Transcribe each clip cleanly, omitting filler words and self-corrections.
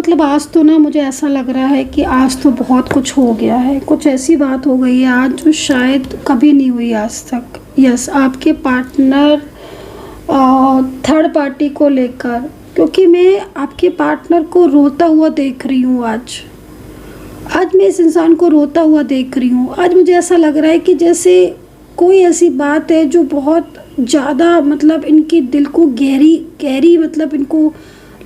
मतलब आज तो ना मुझे ऐसा लग रहा है कि आज तो बहुत कुछ हो गया है। कुछ ऐसी बात हो गई है आज जो शायद कभी नहीं हुई आज तक। यस, आपके पार्टनर थर्ड पार्टी को लेकर, क्योंकि मैं आपके पार्टनर को रोता हुआ देख रही हूँ। आज मैं इस इंसान को रोता हुआ देख रही हूँ। आज मुझे ऐसा लग रहा है कि जैसे कोई ऐसी बात है जो बहुत ज़्यादा मतलब इनके दिल को गहरी मतलब इनको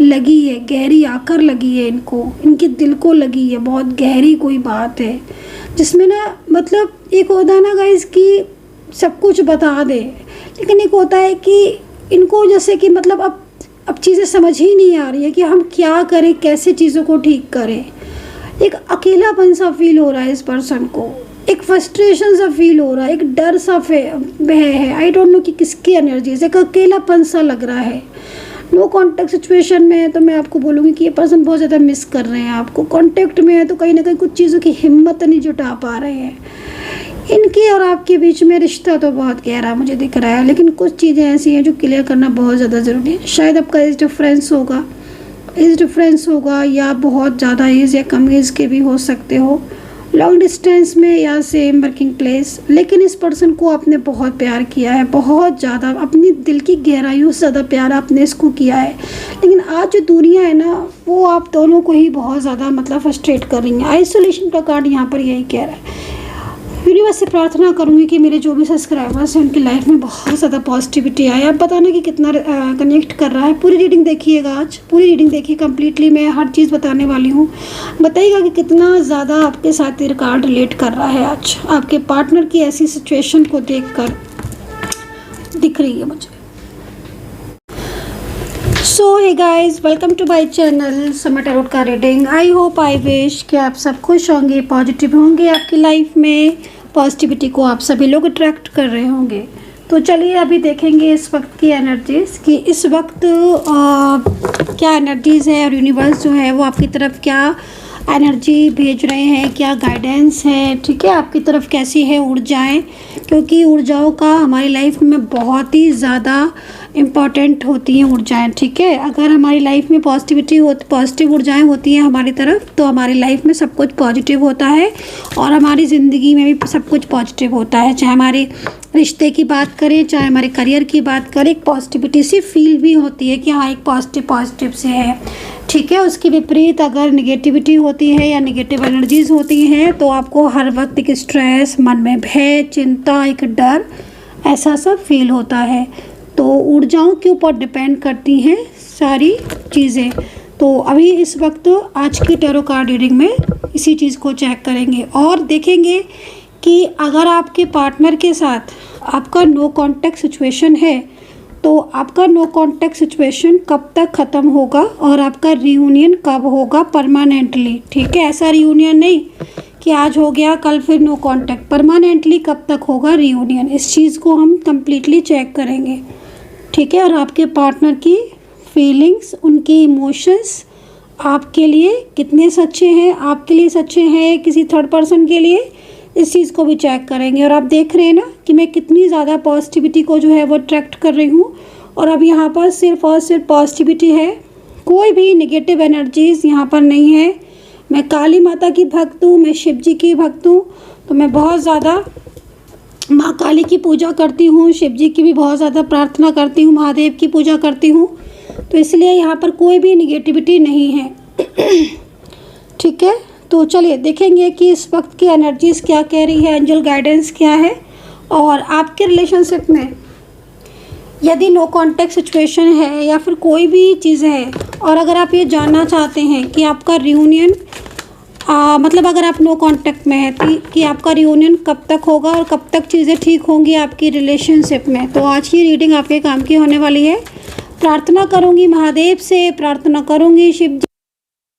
लगी है, गहरी आकर लगी है, इनके दिल को लगी है। बहुत गहरी कोई बात है जिसमें ना मतलब एक होता है ना गाइस कि सब कुछ बता दे, लेकिन एक होता है कि इनको जैसे कि मतलब अब चीज़ें समझ ही नहीं आ रही है कि हम क्या करें, कैसे चीज़ों को ठीक करें। एक अकेलापन सा फील हो रहा है इस पर्सन को, एक फ्रस्ट्रेशन सा फील हो रहा है, एक डर सा है। आई डोंट नो कि किसकी एनर्जी से, एक अकेलापन सा लग रहा है। नो कांटेक्ट सिचुएशन में है तो मैं आपको बोलूँगी कि ये पर्सन बहुत ज़्यादा मिस कर रहे हैं आपको। कांटेक्ट में है तो कहीं ना कहीं कुछ चीज़ों की हिम्मत नहीं जुटा पा रहे हैं। इनके और आपके बीच में रिश्ता तो बहुत गहरा मुझे दिख रहा है, लेकिन कुछ चीज़ें ऐसी हैं जो क्लियर करना बहुत ज़्यादा ज़रूरी है। शायद आपका एज डिफरेंस होगा या बहुत ज़्यादा एज या कम एज के भी हो सकते हो, लॉन्ग डिस्टेंस में या सेम वर्किंग प्लेस। लेकिन इस पर्सन को आपने बहुत प्यार किया है, बहुत ज़्यादा, अपनी दिल की गहराइयों से ज़्यादा प्यार आपने इसको किया है। लेकिन आज जो दूरियाँ है ना, वो आप दोनों को ही बहुत ज़्यादा मतलब फ्रस्ट्रेट कर रही हैं। आइसोलेशन का कार्ड यहाँ पर यही कह रहा है। यूनिवर्स से प्रार्थना करूँगी कि मेरे जो भी सब्सक्राइबर्स हैं उनकी लाइफ में बहुत ज़्यादा पॉजिटिविटी आए। आप बताना कि कितना कनेक्ट कर रहा है। पूरी रीडिंग देखिएगा, आज पूरी रीडिंग देखिए कम्प्लीटली। मैं हर चीज़ बताने वाली हूँ। बताइएगा कि कितना ज़्यादा आपके साथ ये कार्ड रिलेट कर रहा है। आज आपके पार्टनर की ऐसी सिचुएशन को देखकर दिख रही है मुझे। So hey guys, welcome to my channel Summer Tarot का reading. I hope, I wish कि आप सब खुश होंगे, पॉजिटिव होंगे आपकी लाइफ में। पॉजिटिविटी को आप सभी लोग अट्रैक्ट कर रहे होंगे। तो चलिए अभी देखेंगे इस वक्त की एनर्जीज़ कि इस वक्त क्या एनर्जीज़ है और यूनिवर्स जो है वो आपकी तरफ क्या एनर्जी भेज रहे हैं, क्या गाइडेंस है। ठीक है, आपकी तरफ कैसी है ऊर्जाएं, क्योंकि ऊर्जाओं का हमारी लाइफ में बहुत ही ज़्यादा इम्पॉर्टेंट होती हैं ऊर्जाएं। ठीक है, अगर हमारी लाइफ में पॉजिटिव ऊर्जाएं होती हैं हमारी तरफ, तो हमारी लाइफ में सब कुछ पॉजिटिव होता है और हमारी ज़िंदगी में भी सब कुछ पॉजिटिव होता है। चाहे हमारे रिश्ते की बात करें, चाहे हमारे करियर की बात करें, एक पॉजिटिविटी सी फील भी होती है कि हाँ एक पॉजिटिव से है। ठीक है, उसके विपरीत अगर निगेटिविटी होती है या निगेटिव एनर्जीज होती हैं तो आपको हर वक्त एक स्ट्रेस, मन में भय, चिंता, एक डर ऐसा सब फील होता है। तो ऊर्जाओं के ऊपर डिपेंड करती हैं सारी चीज़ें। तो अभी इस वक्त आज की टैरो कार्ड रीडिंग में इसी चीज़ को चेक करेंगे और देखेंगे कि अगर आपके पार्टनर के साथ आपका नो कांटेक्ट सिचुएशन है तो आपका नो कांटेक्ट सिचुएशन कब तक ख़त्म होगा और आपका रियूनियन कब होगा परमानेंटली। ठीक है, ऐसा रियूनियन नहीं कि आज हो गया कल फिर नो कांटेक्ट, परमानेंटली कब तक होगा रियूनियन। इस चीज़ को हम कम्प्लीटली चेक करेंगे। ठीक है, और आपके पार्टनर की फीलिंग्स, उनके इमोशंस आपके लिए कितने सच्चे हैं, आपके लिए सच्चे हैं, किसी थर्ड पर्सन के लिए, इस चीज़ को भी चेक करेंगे। और आप देख रहे हैं ना कि मैं कितनी ज़्यादा पॉजिटिविटी को जो है वो अट्रैक्ट कर रही हूँ और अब यहाँ पर सिर्फ और सिर्फ पॉजिटिविटी है, कोई भी नेगेटिव एनर्जीज़ यहाँ पर नहीं है। मैं काली माता की भक्त हूँ, मैं शिव जी की भक्त हूँ, तो मैं बहुत ज़्यादा माँ काली की पूजा करती हूँ, शिव जी की भी बहुत ज़्यादा प्रार्थना करती हूँ, महादेव की पूजा करती हूँ, तो इसलिए यहाँ पर कोई भी निगेटिविटी नहीं है। ठीक है, तो चलिए देखेंगे कि इस वक्त की एनर्जीज़ क्या कह रही है, एंजल गाइडेंस क्या है। और आपके रिलेशनशिप में यदि नो कांटेक्ट सिचुएशन है या फिर कोई भी चीज़ है और अगर आप ये जानना चाहते हैं कि आपका रियूनियन मतलब अगर आप नो कांटेक्ट में हैं कि आपका रियूनियन कब तक होगा और कब तक चीज़ें ठीक होंगी आपकी रिलेशनशिप में, तो आज की रीडिंग आपके काम की होने वाली है। प्रार्थना करूँगी महादेव से, प्रार्थना करूँगी शिव जी,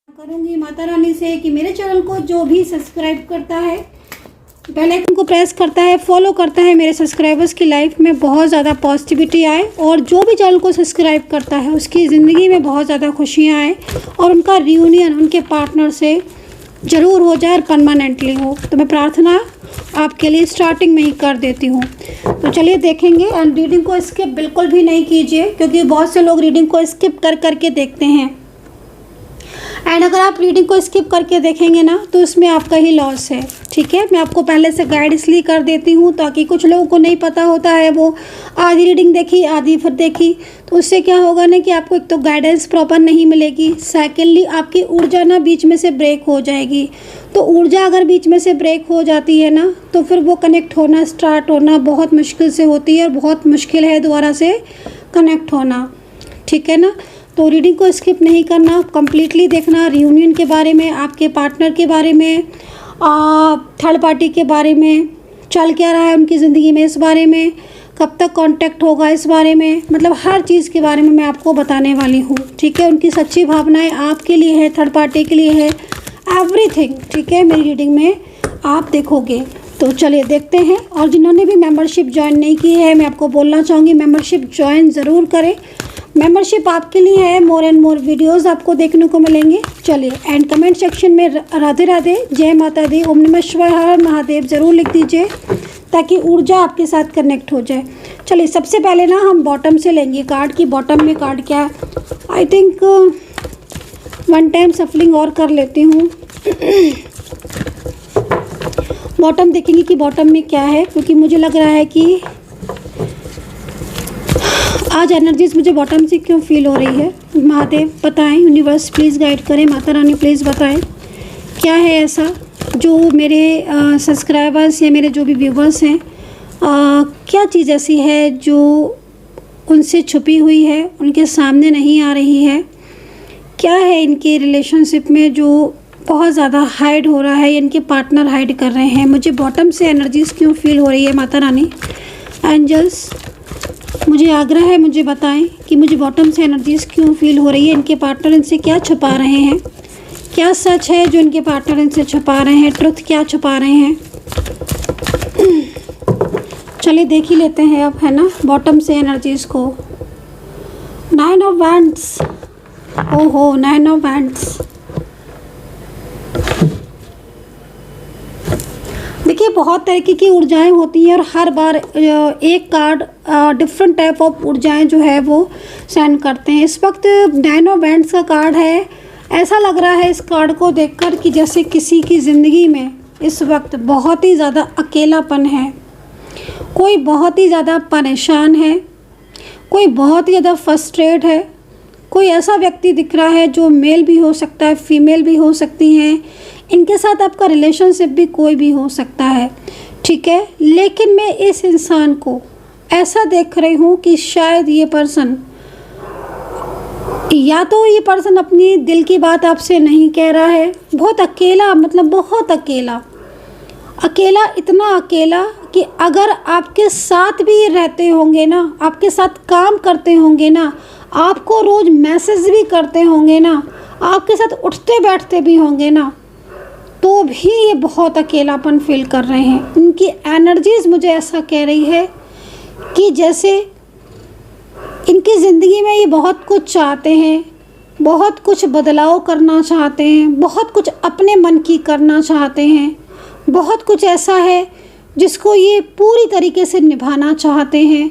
करूँगी माता रानी से कि मेरे चैनल को जो भी सब्सक्राइब करता है, बेल आइकन को प्रेस करता है, फॉलो करता है, मेरे सब्सक्राइबर्स की लाइफ में बहुत ज़्यादा पॉजिटिविटी आए और जो भी चैनल को सब्सक्राइब करता है उसकी ज़िंदगी में बहुत ज़्यादा खुशियाँ आए और उनका रियूनियन उनके पार्टनर से ज़रूर हो जाए और परमानेंटली हो। तो मैं प्रार्थना आपके लिए स्टार्टिंग में ही कर देती हूँ। तो चलिए देखेंगे एंड रीडिंग को स्किप बिल्कुल भी नहीं कीजिए, क्योंकि बहुत से लोग रीडिंग को स्किप कर करके देखते हैं एंड अगर आप रीडिंग को स्किप करके देखेंगे ना तो इसमें आपका ही लॉस है, ठीक है। मैं आपको पहले से गाइड इसलिए कर देती हूँ ताकि कुछ लोगों को नहीं पता होता है, वो आधी रीडिंग देखी आधी फिर देखी, तो उससे क्या होगा ना कि आपको एक तो गाइडेंस प्रॉपर नहीं मिलेगी, सेकेंडली आपकी ऊर्जा ना बीच में से ब्रेक हो जाएगी। तो ऊर्जा अगर बीच में से ब्रेक हो जाती है ना तो फिर वो कनेक्ट होना स्टार्ट होना बहुत मुश्किल से होती है और बहुत मुश्किल है दोबारा से कनेक्ट होना, ठीक है ना। तो रीडिंग को स्किप नहीं करना, कंप्लीटली देखना, रियूनियन के बारे में, आपके पार्टनर के बारे में, थर्ड पार्टी के बारे में, चल क्या रहा है उनकी ज़िंदगी में इस बारे में, कब तक कांटेक्ट होगा इस बारे में, मतलब हर चीज़ के बारे में मैं आपको बताने वाली हूँ, ठीक है। उनकी सच्ची भावनाएं आपके लिए है, थर्ड पार्टी के लिए है, एवरीथिंग, ठीक है, मेरी रीडिंग में आप देखोगे। तो चलिए देखते हैं। और जिन्होंने भी मेंबरशिप ज्वाइन नहीं की है, मैं आपको बोलना चाहूँगी मेंबरशिप ज्वाइन ज़रूर करें। मेंबरशिप आपके लिए है, मोर एंड मोर वीडियोस आपको देखने को मिलेंगे। चलिए, एंड कमेंट सेक्शन में राधे राधे, जय माता दी, ओम नमः शिवाय, हर महादेव ज़रूर लिख दीजिए ताकि ऊर्जा आपके साथ कनेक्ट हो जाए। चलिए, सबसे पहले ना हम बॉटम से लेंगे कार्ड की। बॉटम में कार्ड क्या है, आई थिंक वन टाइम सफलिंग और कर लेती हूँ। बॉटम देखेंगे कि बॉटम में क्या है, क्योंकि मुझे लग रहा है कि आज एनर्जीज मुझे बॉटम से क्यों फील हो रही है। महादेव बताएं, यूनिवर्स प्लीज़ गाइड करें, माता रानी प्लीज़ बताएं क्या है ऐसा जो मेरे सब्सक्राइबर्स या मेरे जो भी व्यूवर्स हैं, क्या चीज़ ऐसी है जो उनसे छुपी हुई है, उनके सामने नहीं आ रही है। क्या है इनके रिलेशनशिप में जो बहुत ज़्यादा हाइड हो रहा है, या इनके पार्टनर हाइड कर रहे हैं। मुझे बॉटम से एनर्जीज क्यों फील हो रही है माता रानी। एंजल्स मुझे आग्रह है, मुझे बताएं कि मुझे बॉटम से एनर्जीज क्यों फील हो रही है। इनके पार्टनर इनसे क्या छुपा रहे हैं, क्या सच है जो इनके पार्टनर इनसे छुपा रहे हैं, ट्रुथ क्या छुपा रहे हैं। चलिए देख ही लेते हैं अब, है ना, बॉटम से एनर्जीज को। 9 ऑफ वैंड्स, ओहो 9 ऑफ वैंड्स। देखिए, बहुत तरीके की ऊर्जाएं होती हैं और हर बार एक कार्ड डिफरेंट टाइप ऑफ ऊर्जाएं जो है वो सेंड करते हैं। इस वक्त 9 ऑफ वैंड्स का कार्ड है। ऐसा लग रहा है इस कार्ड को देखकर कि जैसे किसी की ज़िंदगी में इस वक्त बहुत ही ज़्यादा अकेलापन है, कोई बहुत ही ज़्यादा परेशान है, कोई बहुत ही ज़्यादा फ्रस्ट्रेट है। कोई ऐसा व्यक्ति दिख रहा है जो मेल भी हो सकता है, फीमेल भी हो सकती हैं। इनके साथ आपका रिलेशनशिप भी कोई भी हो सकता है, ठीक है। लेकिन मैं इस इंसान को ऐसा देख रही हूँ कि शायद ये पर्सन, या तो ये पर्सन अपनी दिल की बात आपसे नहीं कह रहा है, बहुत अकेला, मतलब बहुत अकेला, अकेला, इतना अकेला कि अगर आपके साथ भी रहते होंगे ना, आपके साथ काम करते होंगे ना, आपको रोज़ मैसेज भी करते होंगे ना, आपके साथ उठते बैठते भी होंगे ना, तो भी ये बहुत अकेलापन फील कर रहे हैं। इनकी एनर्जीज मुझे ऐसा कह रही है कि जैसे इनकी ज़िंदगी में ये बहुत कुछ चाहते हैं, बहुत कुछ बदलाव करना चाहते हैं, बहुत कुछ अपने मन की करना चाहते हैं, बहुत कुछ ऐसा है जिसको ये पूरी तरीके से निभाना चाहते हैं,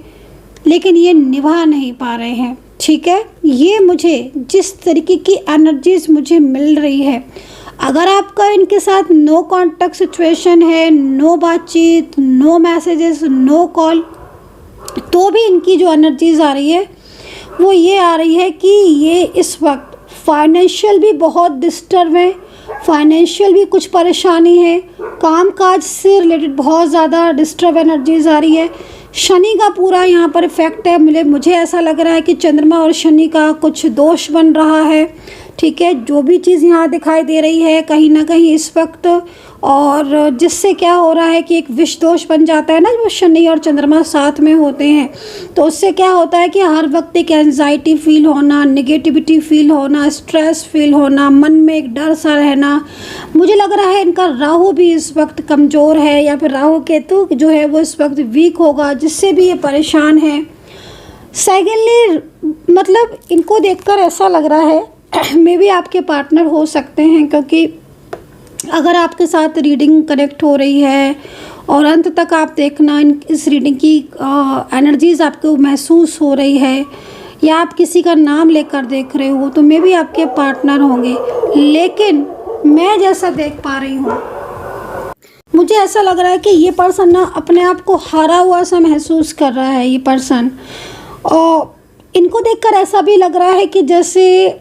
लेकिन ये निभा नहीं पा रहे हैं, ठीक है। ये मुझे जिस तरीके की एनर्जीज मुझे मिल रही है, अगर आपका इनके साथ नो कांटेक्ट सिचुएशन है, नो बातचीत, नो मैसेजेस, नो कॉल, तो भी इनकी जो एनर्जीज आ रही है वो ये आ रही है कि ये इस वक्त फाइनेंशियल भी बहुत डिस्टर्ब है, फाइनेंशियल भी कुछ परेशानी है, कामकाज से रिलेटेड बहुत ज़्यादा डिस्टर्ब एनर्जीज आ रही है। शनि का पूरा यहाँ पर इफेक्ट है। मुझे ऐसा लग रहा है कि चंद्रमा और शनि का कुछ दोष बन रहा है, ठीक है। जो भी चीज़ यहाँ दिखाई दे रही है कहीं ना कहीं इस वक्त, और जिससे क्या हो रहा है कि एक विष दोष बन जाता है ना, जो शनि और चंद्रमा साथ में होते हैं, तो उससे क्या होता है कि हर वक्त एक एंजाइटी फील होना, नेगेटिविटी फील होना, स्ट्रेस फील होना, मन में एक डर सा रहना। मुझे लग रहा है इनका राहु भी इस वक्त कमज़ोर है, या फिर राहु केतु जो है वो इस वक्त वीक होगा, जिससे भी ये परेशान है। सेकेंडली, मतलब इनको देखकर ऐसा लग रहा है मे भी आपके पार्टनर हो सकते हैं, क्योंकि अगर आपके साथ रीडिंग कनेक्ट हो रही है और अंत तक आप देखना, इस रीडिंग की एनर्जीज़ आपको महसूस हो रही है, या आप किसी का नाम लेकर देख रहे हो तो मे भी आपके पार्टनर होंगे। लेकिन मैं जैसा देख पा रही हूँ, मुझे ऐसा लग रहा है कि ये पर्सन ना अपने आप को हारा हुआ सा महसूस कर रहा है ये पर्सन। और इनको देखकर ऐसा भी लग रहा है कि जैसे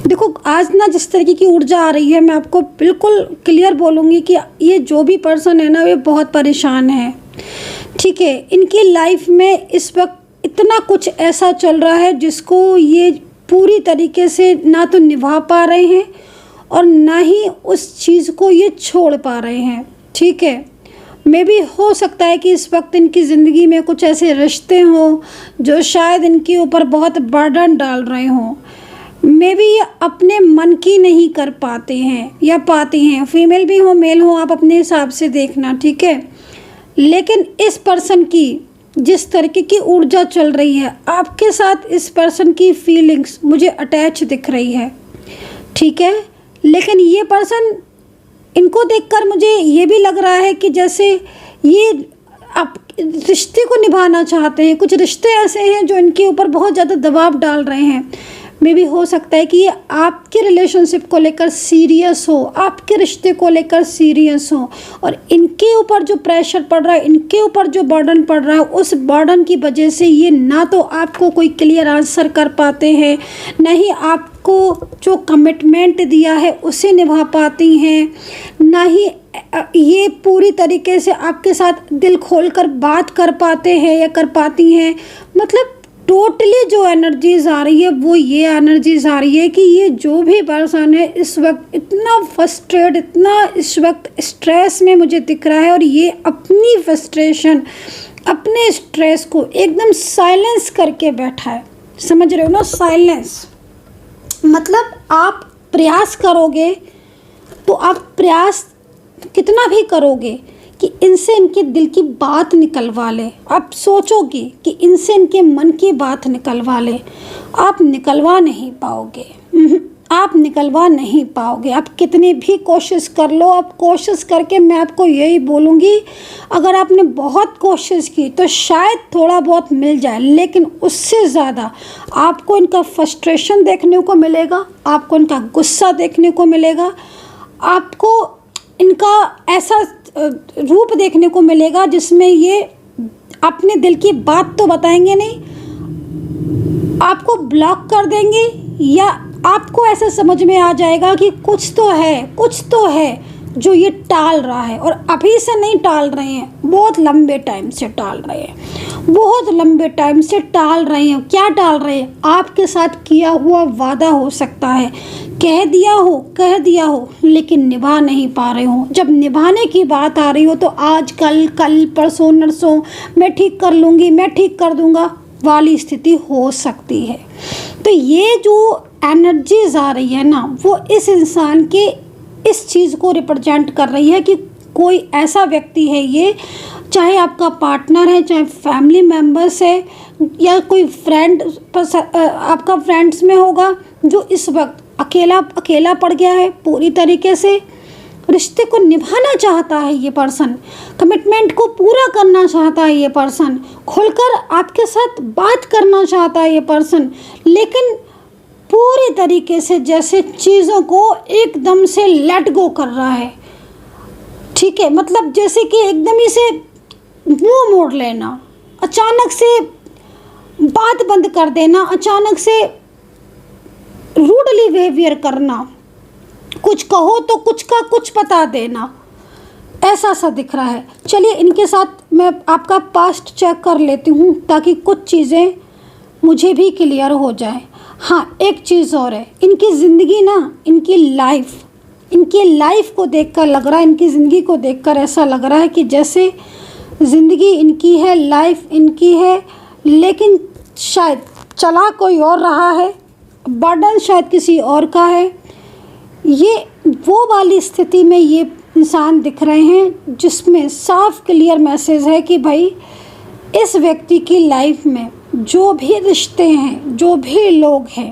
देखो, आज ना जिस तरीके की ऊर्जा आ रही है, मैं आपको बिल्कुल क्लियर बोलूँगी कि ये जो भी पर्सन है ना, ये बहुत परेशान है। ठीक है, इनकी लाइफ में इस वक्त इतना कुछ ऐसा चल रहा है जिसको ये पूरी तरीके से ना तो निभा पा रहे हैं और ना ही उस चीज़ को ये छोड़ पा रहे हैं। ठीक है, मे भी हो सकता है कि इस वक्त इनकी ज़िंदगी में कुछ ऐसे रिश्ते हों जो शायद इनके ऊपर बहुत बर्डन डाल रहे हों। मे भी ये अपने मन की नहीं कर पाते हैं या पाती हैं, फीमेल भी हो मेल हो, आप अपने हिसाब से देखना। ठीक है, लेकिन इस पर्सन की जिस तरीके की ऊर्जा चल रही है आपके साथ, इस पर्सन की फीलिंग्स मुझे अटैच दिख रही है। ठीक है, लेकिन ये पर्सन, इनको देखकर मुझे ये भी लग रहा है कि जैसे ये आप रिश्ते को निभाना चाहते हैं। कुछ रिश्ते ऐसे हैं जो इनके ऊपर बहुत ज़्यादा दबाव डाल रहे हैं। मे भी हो सकता है कि ये आपके रिलेशनशिप को लेकर सीरियस हो, आपके रिश्ते को लेकर सीरियस हो, और इनके ऊपर जो प्रेशर पड़ रहा है, इनके ऊपर जो बर्डन पड़ रहा है, उस बर्डन की वजह से ये ना तो आपको कोई क्लियर आंसर कर पाते हैं, ना ही आपको जो कमिटमेंट दिया है उसे निभा पाती हैं, ना ही ये पूरी तरीके से आपके साथ दिल खोलकर बात कर पाते हैं या कर पाती हैं। मतलब टोटली जो एनर्जीज आ रही है वो ये एनर्जीज आ रही है कि ये जो भी पर्सन है इस वक्त इतना फ्रस्ट्रेट, इतना इस वक्त स्ट्रेस में मुझे दिख रहा है, और ये अपनी फ्रस्ट्रेशन, अपने स्ट्रेस को एकदम साइलेंस करके बैठा है। समझ रहे हो ना, साइलेंस मतलब आप प्रयास करोगे तो आप प्रयास कितना भी करोगे कि इनसे इनके दिल की बात निकलवा ले, आप सोचोगे कि इनसे इनके मन की बात निकलवा ले, आप निकलवा नहीं पाओगे। आप निकलवा नहीं पाओगे, आप कितनी भी कोशिश कर लो। आप कोशिश करके, मैं आपको यही बोलूँगी, अगर आपने बहुत कोशिश की तो शायद थोड़ा बहुत मिल जाए, लेकिन उससे ज़्यादा आपको इनका फ्रस्ट्रेशन देखने को मिलेगा, आपको इनका गुस्सा देखने को मिलेगा, आपको इनका ऐसा रूप देखने को मिलेगा जिसमें ये अपने दिल की बात तो बताएंगे नहीं, आपको ब्लॉक कर देंगे, या आपको ऐसा समझ में आ जाएगा कि कुछ तो है जो ये टाल रहा है, और अभी से नहीं टाल रहे हैं, बहुत लंबे टाइम से टाल रहे हैं, बहुत लंबे टाइम से टाल रहे हैं। क्या टाल रहे हैं? आपके साथ किया हुआ वादा हो सकता है, कह दिया हो लेकिन निभा नहीं पा रहे हो। जब निभाने की बात आ रही हो तो आज कल परसों नरसों मैं ठीक कर लूँगी, मैं ठीक कर दूँगा वाली स्थिति हो सकती है। तो ये जो एनर्जीज आ रही है ना, वो इस इंसान के इस चीज़ को रिप्रेजेंट कर रही है कि कोई ऐसा व्यक्ति है, ये चाहे आपका पार्टनर है, चाहे फैमिली मेम्बर्स है, या कोई फ्रेंड आपका फ्रेंड्स में होगा, जो इस वक्त अकेला पड़ गया है, पूरी तरीके से रिश्ते को निभाना चाहता है ये पर्सन, कमिटमेंट को पूरा करना चाहता है ये पर्सन, खुलकर आपके साथ बात करना चाहता है ये पर्सन, लेकिन पूरी तरीके से जैसे चीज़ों को एकदम से लेट गो कर रहा है। ठीक है, मतलब जैसे कि एकदम ही से मुंह मोड़ लेना, अचानक से बात बंद कर देना, अचानक से रूडली बिहेवियर करना, कुछ कहो तो कुछ का कुछ बता देना, ऐसा सा दिख रहा है। चलिए इनके साथ मैं आपका पास्ट चेक कर लेती हूँ ताकि कुछ चीज़ें मुझे भी क्लियर हो जाए। हाँ, एक चीज़ और है, इनकी ज़िंदगी ना, इनकी लाइफ को देखकर लग रहा है, इनकी ज़िंदगी को देखकर ऐसा लग रहा है कि जैसे ज़िंदगी इनकी है, लाइफ इनकी है, लेकिन शायद चला कोई और रहा है, बर्डन शायद किसी और का है। ये वो वाली स्थिति में ये इंसान दिख रहे हैं जिसमें साफ क्लियर मैसेज है कि भाई इस व्यक्ति की लाइफ में जो भी रिश्ते हैं, जो भी लोग हैं,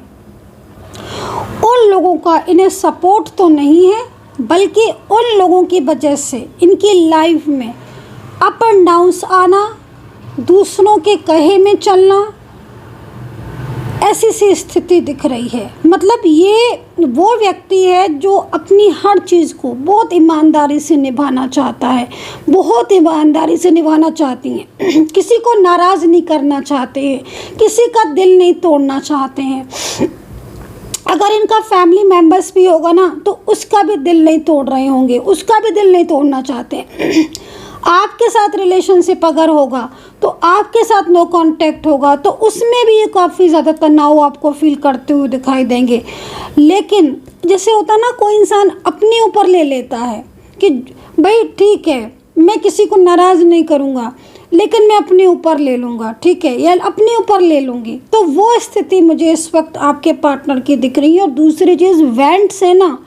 उन लोगों का इन्हें सपोर्ट तो नहीं है, बल्कि उन लोगों की वजह से इनकी लाइफ में अप एंड डाउन्स आना, दूसरों के कहे में चलना, ऐसी सी स्थिति दिख रही है। मतलब ये वो व्यक्ति है जो अपनी हर चीज़ को बहुत ईमानदारी से निभाना चाहता है, बहुत ईमानदारी से निभाना चाहती हैं। किसी को नाराज़ नहीं करना चाहते हैं, किसी का दिल नहीं तोड़ना चाहते हैं। अगर इनका फैमिली मेम्बर्स भी होगा ना तो उसका भी दिल नहीं तोड़ रहे होंगे, उसका भी दिल नहीं तोड़ना चाहते हैं। आपके साथ रिलेशनशिप अगर होगा तो आपके साथ नो कांटेक्ट होगा तो उसमें भी ये काफ़ी ज़्यादा तनाव आपको फील करते हुए दिखाई देंगे। लेकिन जैसे होता ना, कोई इंसान अपने ऊपर ले लेता है कि भाई ठीक है, मैं किसी को नाराज़ नहीं करूँगा लेकिन मैं अपने ऊपर ले लूँगा, ठीक है, या अपने ऊपर ले लूँगी, तो वो स्थिति मुझे इस वक्त आपके पार्टनर की दिख रही है। और दूसरी चीज़ वेंट्स है ना,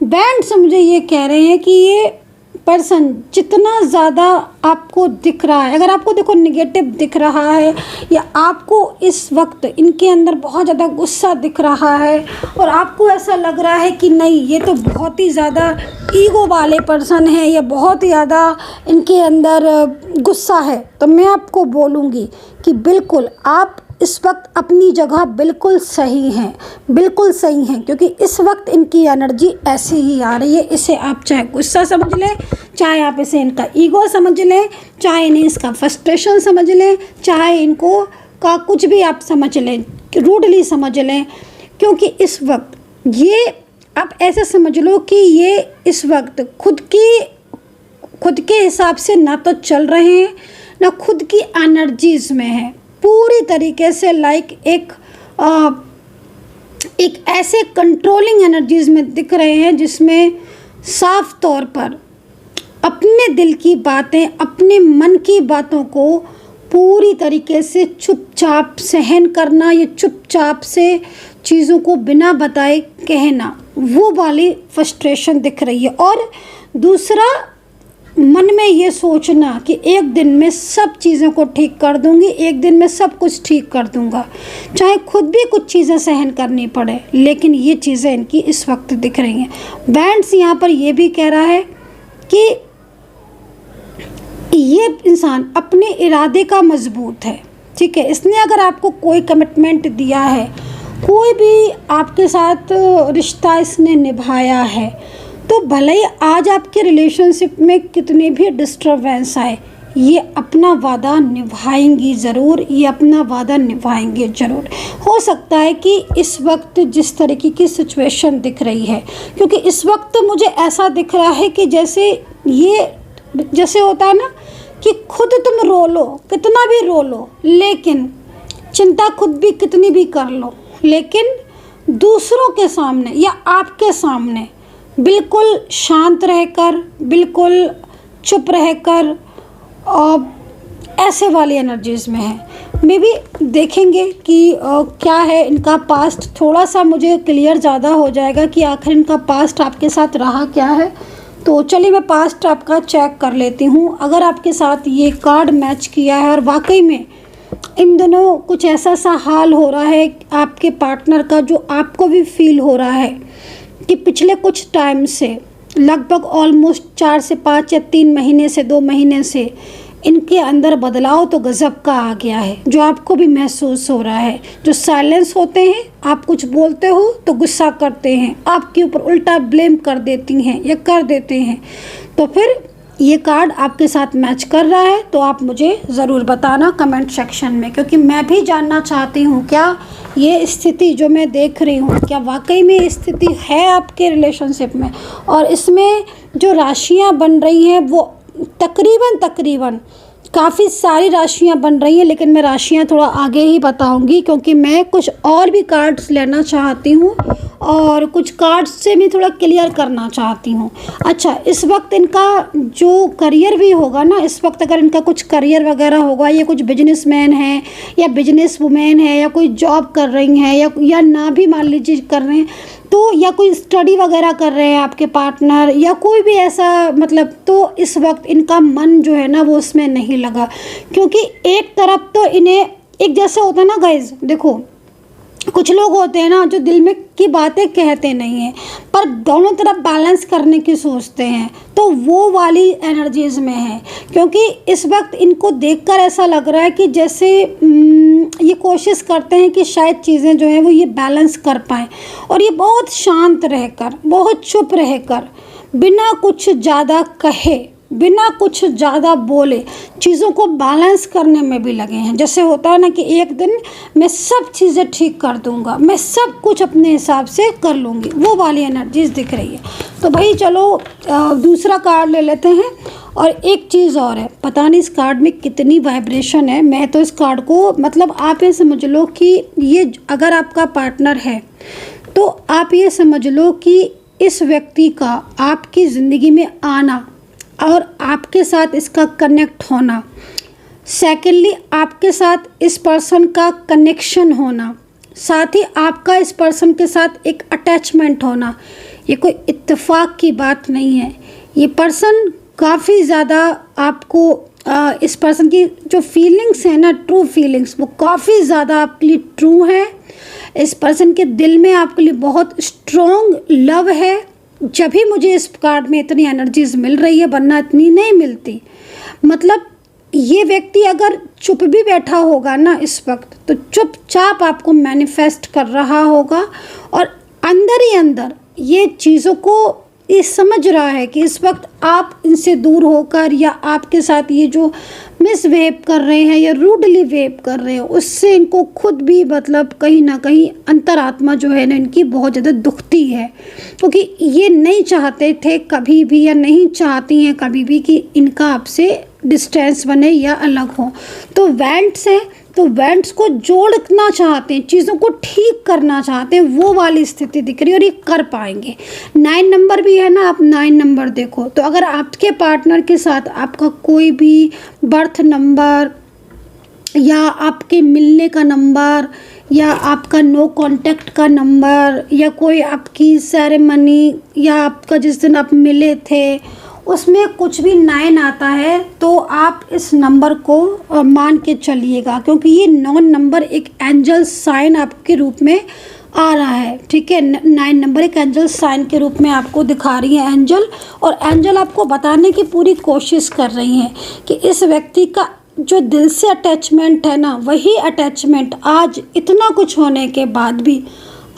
वेंट्स मुझे ये कह रहे हैं कि ये पर्सन जितना ज़्यादा आपको दिख रहा है, अगर आपको देखो निगेटिव दिख रहा है या आपको इस वक्त इनके अंदर बहुत ज़्यादा गुस्सा दिख रहा है और आपको ऐसा लग रहा है कि नहीं ये तो बहुत ही ज़्यादा ईगो वाले पर्सन है या बहुत ही ज़्यादा इनके अंदर गुस्सा है, तो मैं आपको बोलूँगी कि बिल्कुल आप इस वक्त अपनी जगह बिल्कुल सही हैं, बिल्कुल सही हैं, क्योंकि इस वक्त इनकी एनर्जी ऐसी ही आ रही है। इसे आप चाहे गुस्सा समझ लें, चाहे आप इसे इनका ईगो समझ लें, चाहे इन्हें इसका फ्रस्ट्रेशन समझ लें, चाहे इनको का कुछ भी आप समझ लें, रूडली समझ लें, क्योंकि इस वक्त ये आप ऐसे समझ लो कि ये इस वक्त खुद के हिसाब से ना तो चल रहे हैं ना खुद की एनर्जीज़ में है, पूरी तरीके से लाइक एक ऐसे कंट्रोलिंग एनर्जीज़ में दिख रहे हैं जिसमें साफ तौर पर अपने दिल की बातें, अपने मन की बातों को पूरी तरीके से चुपचाप सहन करना या चुपचाप से चीज़ों को बिना बताए कहना, वो वाली फ्रस्ट्रेशन दिख रही है। और दूसरा, मन में ये सोचना कि एक दिन में सब चीज़ों को ठीक कर दूंगी, एक दिन में सब कुछ ठीक कर दूंगा, चाहे खुद भी कुछ चीज़ें सहन करनी पड़े, लेकिन ये चीज़ें इनकी इस वक्त दिख रही हैं। बैंड्स यहाँ पर ये भी कह रहा है कि ये इंसान अपने इरादे का मजबूत है, ठीक है। इसने अगर आपको कोई कमिटमेंट दिया है, कोई भी आपके साथ रिश्ता इसने निभाया है, तो भले ही आज आपके रिलेशनशिप में कितने भी डिस्टर्बेंस आए, ये अपना वादा निभाएंगी ज़रूर, ये अपना वादा निभाएंगे ज़रूर। हो सकता है कि इस वक्त जिस तरीके की सिचुएशन दिख रही है, क्योंकि इस वक्त मुझे ऐसा दिख रहा है कि जैसे होता है ना कि खुद तुम रो लो, कितना भी रो लो, लेकिन चिंता खुद भी कितनी भी कर लो, लेकिन दूसरों के सामने या आपके सामने बिल्कुल शांत रहकर, बिल्कुल चुप रहकर, और ऐसे वाली एनर्जीज़ में है। मे भी देखेंगे कि क्या है इनका पास्ट, थोड़ा सा मुझे क्लियर ज़्यादा हो जाएगा कि आखिर इनका पास्ट आपके साथ रहा क्या है। तो चलिए मैं पास्ट आपका चेक कर लेती हूँ। अगर आपके साथ ये कार्ड मैच किया है और वाकई में इन दोनों कुछ ऐसा सा हाल हो रहा है आपके पार्टनर का जो आपको भी फील हो रहा है कि पिछले कुछ टाइम से, लगभग ऑलमोस्ट 4 से 5 या 3 महीने से 2 महीने से इनके अंदर बदलाव तो गज़ब का आ गया है, जो आपको भी महसूस हो रहा है। जो साइलेंस होते हैं, आप कुछ बोलते हो तो गुस्सा करते हैं, आपके ऊपर उल्टा ब्लेम कर देती हैं या कर देते हैं। तो फिर ये कार्ड आपके साथ मैच कर रहा है तो आप मुझे ज़रूर बताना कमेंट सेक्शन में, क्योंकि मैं भी जानना चाहती हूँ क्या ये स्थिति जो मैं देख रही हूँ, क्या वाकई में स्थिति है आपके रिलेशनशिप में। और इसमें जो राशियाँ बन रही हैं वो तकरीबन काफ़ी सारी राशियाँ बन रही हैं, लेकिन मैं राशियाँ थोड़ा आगे ही बताऊंगी क्योंकि मैं कुछ और भी कार्ड्स लेना चाहती हूँ और कुछ कार्ड्स से भी थोड़ा क्लियर करना चाहती हूँ। अच्छा, इस वक्त इनका जो करियर भी होगा ना, इस वक्त अगर इनका कुछ करियर वगैरह होगा, ये कुछ बिजनेसमैन है या बिजनेस वुमेन है या कोई जॉब कर रही हैं या ना भी मान लीजिए कर रहे हैं, तो या कोई स्टडी वगैरह कर रहे हैं आपके पार्टनर या कोई भी ऐसा, मतलब तो इस वक्त इनका मन जो है ना वो उसमें नहीं लगा। क्योंकि एक तरफ तो इन्हें एक जैसे होता है ना गाइज, देखो कुछ लोग होते हैं ना जो दिल में की बातें कहते नहीं हैं पर दोनों तरफ बैलेंस करने की सोचते हैं, तो वो वाली एनर्जीज में है। क्योंकि इस वक्त इनको देखकर ऐसा लग रहा है कि जैसे ये कोशिश करते हैं कि शायद चीज़ें जो हैं वो ये बैलेंस कर पाएँ, और ये बहुत शांत रहकर, बहुत चुप रहकर, बिना कुछ ज़्यादा कहे, बिना कुछ ज़्यादा बोले चीज़ों को बैलेंस करने में भी लगे हैं। जैसे होता है ना कि एक दिन मैं सब चीज़ें ठीक कर दूंगा, मैं सब कुछ अपने हिसाब से कर लूँगी, वो वाली एनर्जीज दिख रही है। तो भाई चलो दूसरा कार्ड ले लेते हैं। और एक चीज़ और है, पता नहीं इस कार्ड में कितनी वाइब्रेशन है। मैं तो इस कार्ड को मतलब आप ये समझ लो कि ये अगर आपका पार्टनर है तो आप ये समझ लो कि इस व्यक्ति का आपकी ज़िंदगी में आना और आपके साथ इसका कनेक्ट होना, सेकेंडली आपके साथ इस पर्सन का कनेक्शन होना, साथ ही आपका इस पर्सन के साथ एक अटैचमेंट होना, ये कोई इत्तेफाक की बात नहीं है। ये पर्सन काफ़ी ज़्यादा आपको इस पर्सन की जो फीलिंग्स है ना, ट्रू फीलिंग्स, वो काफ़ी ज़्यादा आपके लिए ट्रू है। इस पर्सन के दिल में आपके लिए बहुत स्ट्रॉन्ग लव है। जब भी मुझे इस कार्ड में इतनी एनर्जीज मिल रही है, वरना इतनी नहीं मिलती। मतलब ये व्यक्ति अगर चुप भी बैठा होगा ना इस वक्त, तो चुपचाप आपको मैनिफेस्ट कर रहा होगा, और अंदर ही अंदर ये चीज़ों को ये समझ रहा है कि इस वक्त आप इनसे दूर होकर या आपके साथ ये जो मिसबिहेव कर रहे हैं या रूडली बिहेव कर रहे हैं, उससे इनको खुद भी मतलब कहीं ना कहीं अंतरात्मा जो है ना इनकी बहुत ज़्यादा दुखती है। क्योंकि ये नहीं चाहते थे कभी भी, या नहीं चाहती हैं कभी भी कि इनका आपसे डिस्टेंस बने या अलग हो। तो वेंट्स हैं, तो वेंट्स को जोड़ना चाहते हैं, चीज़ों को ठीक करना चाहते हैं, वो वाली स्थिति दिख रही है और ये कर पाएंगे। 9 नंबर भी है ना, आप 9 नंबर देखो। तो अगर आपके पार्टनर के साथ आपका कोई भी बर्थ नंबर या आपके मिलने का नंबर या आपका नो कांटेक्ट का नंबर या कोई आपकी सेरेमनी या आपका जिस दिन आप मिले थे उसमें कुछ भी 9 आता है, तो आप इस नंबर को मान के चलिएगा, क्योंकि ये 9 नंबर एक एंजल साइन आपके रूप में आ रहा है। ठीक है, 9 नंबर एक एंजल साइन के रूप में आपको दिखा रही है एंजल, और एंजल आपको बताने की पूरी कोशिश कर रही हैं कि इस व्यक्ति का जो दिल से अटैचमेंट है ना, वही अटैचमेंट आज इतना कुछ होने के बाद भी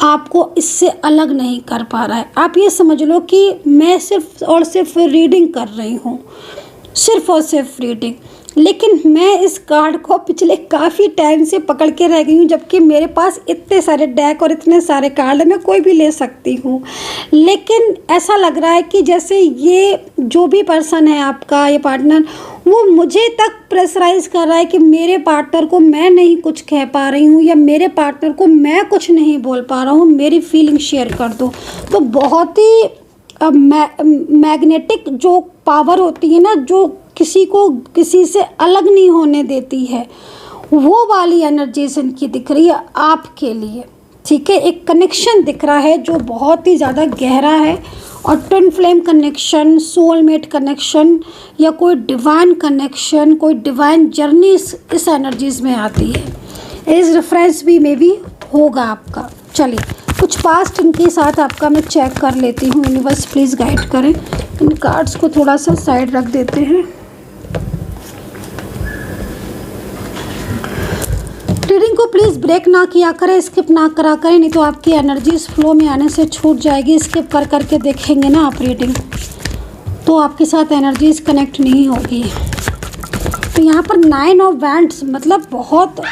आपको इससे अलग नहीं कर पा रहा है। आप ये समझ लो कि मैं सिर्फ और सिर्फ रीडिंग कर रही हूँ, सिर्फ और सिर्फ रीडिंग, लेकिन मैं इस कार्ड को पिछले काफ़ी टाइम से पकड़ के रह गई हूँ, जबकि मेरे पास इतने सारे डेक और इतने सारे कार्ड मैं कोई भी ले सकती हूँ। लेकिन ऐसा लग रहा है कि जैसे ये जो भी पर्सन है आपका, ये पार्टनर, वो मुझे तक प्रेशराइज़ कर रहा है कि मेरे पार्टनर को मैं नहीं कुछ कह पा रही हूँ या मेरे पार्टनर को मैं कुछ नहीं बोल पा रहा हूँ, मेरी फीलिंग शेयर कर दो। तो बहुत ही मैग्नेटिक जो पावर होती है ना, जो किसी को किसी से अलग नहीं होने देती है, वो वाली एनर्जीज इनकी दिख रही है आपके लिए। ठीक है, एक कनेक्शन दिख रहा है जो बहुत ही ज़्यादा गहरा है, और twin flame connection, soulmate connection या कोई डिवाइन कनेक्शन, कोई डिवाइन जर्नी इस एनर्जीज में आती है। इस रेफरेंस भी मे भी होगा आपका। चलिए कुछ पास्ट इनके साथ आपका मैं चेक कर लेती हूँ। यूनिवर्स प्लीज़ गाइड करें। इन कार्ड्स को थोड़ा सा साइड रख देते हैं। रीडिंग को प्लीज़ ब्रेक ना किया करें, स्किप ना करा करें, नहीं तो आपकी एनर्जीज फ्लो में आने से छूट जाएगी। स्किप कर करके देखेंगे ना आप रीडिंग, तो आपके साथ एनर्जीज कनेक्ट नहीं होगी। तो यहाँ पर 9 ऑफ वैंड्स मतलब बहुत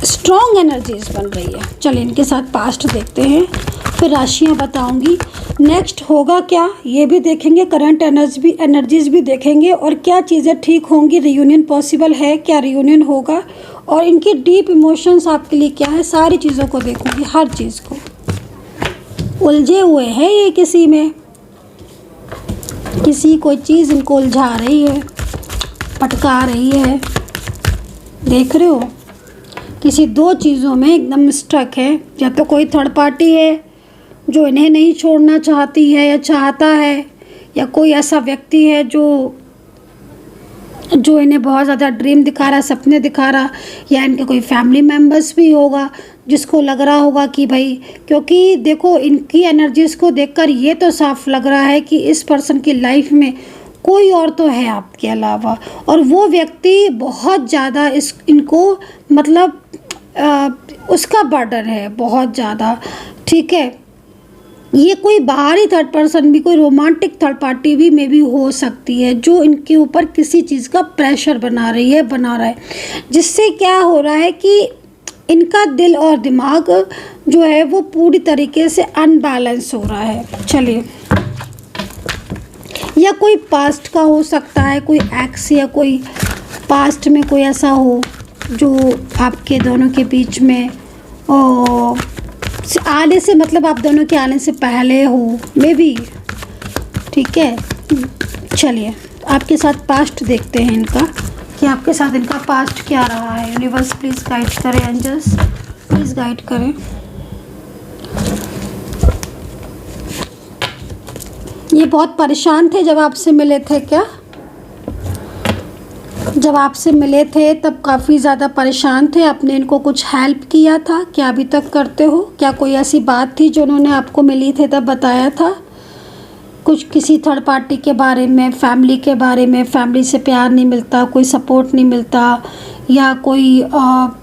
स्ट्रॉन्ग एनर्जीज बन रही है। चलिए इनके साथ पास्ट देखते हैं, फिर राशियाँ बताऊंगी। नेक्स्ट होगा क्या ये भी देखेंगे, करंट एनर्जीज भी देखेंगे, और क्या चीज़ें ठीक होंगी, रियूनियन पॉसिबल है, क्या रियूनियन होगा, और इनकी डीप इमोशंस आपके लिए क्या है, सारी चीज़ों को देखूंगी, हर चीज़ को। उलझे हुए हैं ये किसी में, किसी कोई चीज़ इनको उलझा रही है, पटका रही है। देख रहे हो, किसी 2 चीज़ों में एकदम स्टक है। या तो कोई थर्ड पार्टी है जो इन्हें नहीं छोड़ना चाहती है या चाहता है, या कोई ऐसा व्यक्ति है जो जो इन्हें बहुत ज़्यादा ड्रीम दिखा रहा, सपने दिखा रहा, या इनके कोई फैमिली मेम्बर्स भी होगा जिसको लग रहा होगा कि भाई, क्योंकि देखो इनकी एनर्जीज़ को देखकर ये तो साफ लग रहा है कि इस पर्सन की लाइफ में कोई और तो है आपके अलावा, और वो व्यक्ति बहुत ज़्यादा इनको मतलब उसका बर्डन है बहुत ज़्यादा। ठीक है, ये कोई बाहरी थर्ड पर्सन भी, कोई रोमांटिक थर्ड पार्टी भी मे भी हो सकती है जो इनके ऊपर किसी चीज़ का प्रेशर बना रहा है, जिससे क्या हो रहा है कि इनका दिल और दिमाग जो है वो पूरी तरीके से अनबैलेंस हो रहा है। चलिए, या कोई पास्ट का हो सकता है, कोई एक्स, या कोई पास्ट में कोई ऐसा हो जो आपके दोनों के बीच में आने से, मतलब आप दोनों के आने से पहले हो मे बी। ठीक है, चलिए आपके साथ पास्ट देखते हैं इनका, कि आपके साथ इनका पास्ट क्या रहा है। यूनिवर्स प्लीज़ गाइड करें, एंजल्स प्लीज़ गाइड करें। ये बहुत परेशान थे जब आपसे मिले थे क्या? जब आपसे मिले थे तब काफ़ी ज़्यादा परेशान थे, आपने इनको कुछ हेल्प किया था क्या? अभी तक करते हो क्या? कोई ऐसी बात थी जो उन्होंने आपको मिली थे तब बताया था? कुछ किसी थर्ड पार्टी के बारे में, फैमिली के बारे में, फैमिली से प्यार नहीं मिलता, कोई सपोर्ट नहीं मिलता, या कोई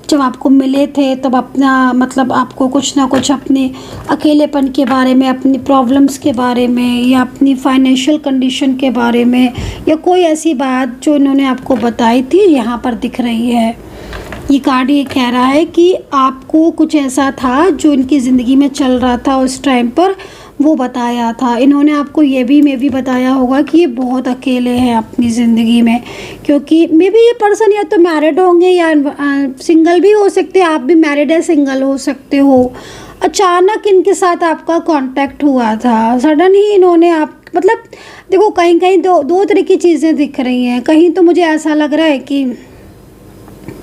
जब आपको मिले थे तब अपना मतलब आपको कुछ ना कुछ अपने अकेलेपन के बारे में, अपनी प्रॉब्लम्स के बारे में, या अपनी फाइनेंशियल कंडीशन के बारे में, या कोई ऐसी बात जो इन्होंने आपको बताई थी यहाँ पर दिख रही है। ये कार्ड ये कह रहा है कि आपको कुछ ऐसा था जो इनकी ज़िंदगी में चल रहा था उस टाइम पर, वो बताया था। इन्होंने आपको ये भी मे भी बताया होगा कि ये बहुत अकेले हैं अपनी ज़िंदगी में, क्योंकि मे बी ये पर्सन या तो मैरिड होंगे या सिंगल भी हो सकते हैं। आप भी मैरिड है, सिंगल हो सकते हो। अचानक इनके साथ आपका कांटेक्ट हुआ था, सडन ही इन्होंने आप मतलब देखो कहीं कहीं दो तरह की चीज़ें दिख रही हैं। कहीं तो मुझे ऐसा लग रहा है कि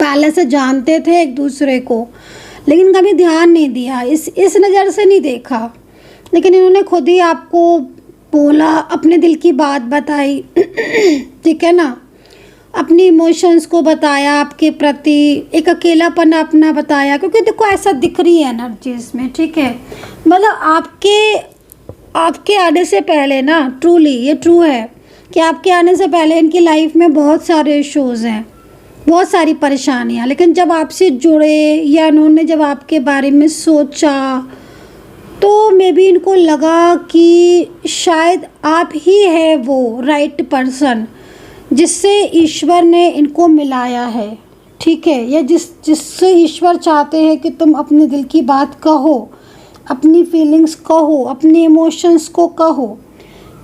पहले से जानते थे एक दूसरे को, लेकिन कभी ध्यान नहीं दिया, इस नज़र से नहीं देखा, लेकिन इन्होंने खुद ही आपको बोला, अपने दिल की बात बताई। ठीक है ना, अपनी इमोशंस को बताया आपके प्रति, एक अकेलापन अपना बताया, क्योंकि देखो ऐसा दिख रही है एनर्जीज में। ठीक है, मतलब आपके आने से पहले ना, ट्रूली ये ट्रू है कि आपके आने से पहले इनकी लाइफ में बहुत सारे इश्यूज़ हैं, बहुत सारी परेशानियाँ, लेकिन जब आपसे जुड़े या इन्होंने जब आपके बारे में सोचा तो मे बी इनको लगा कि शायद आप ही है वो राइट पर्सन जिससे ईश्वर ने इनको मिलाया है। ठीक है, या जिससे ईश्वर चाहते हैं कि तुम अपने दिल की बात कहो, अपनी फीलिंग्स कहो, अपने इमोशंस को कहो।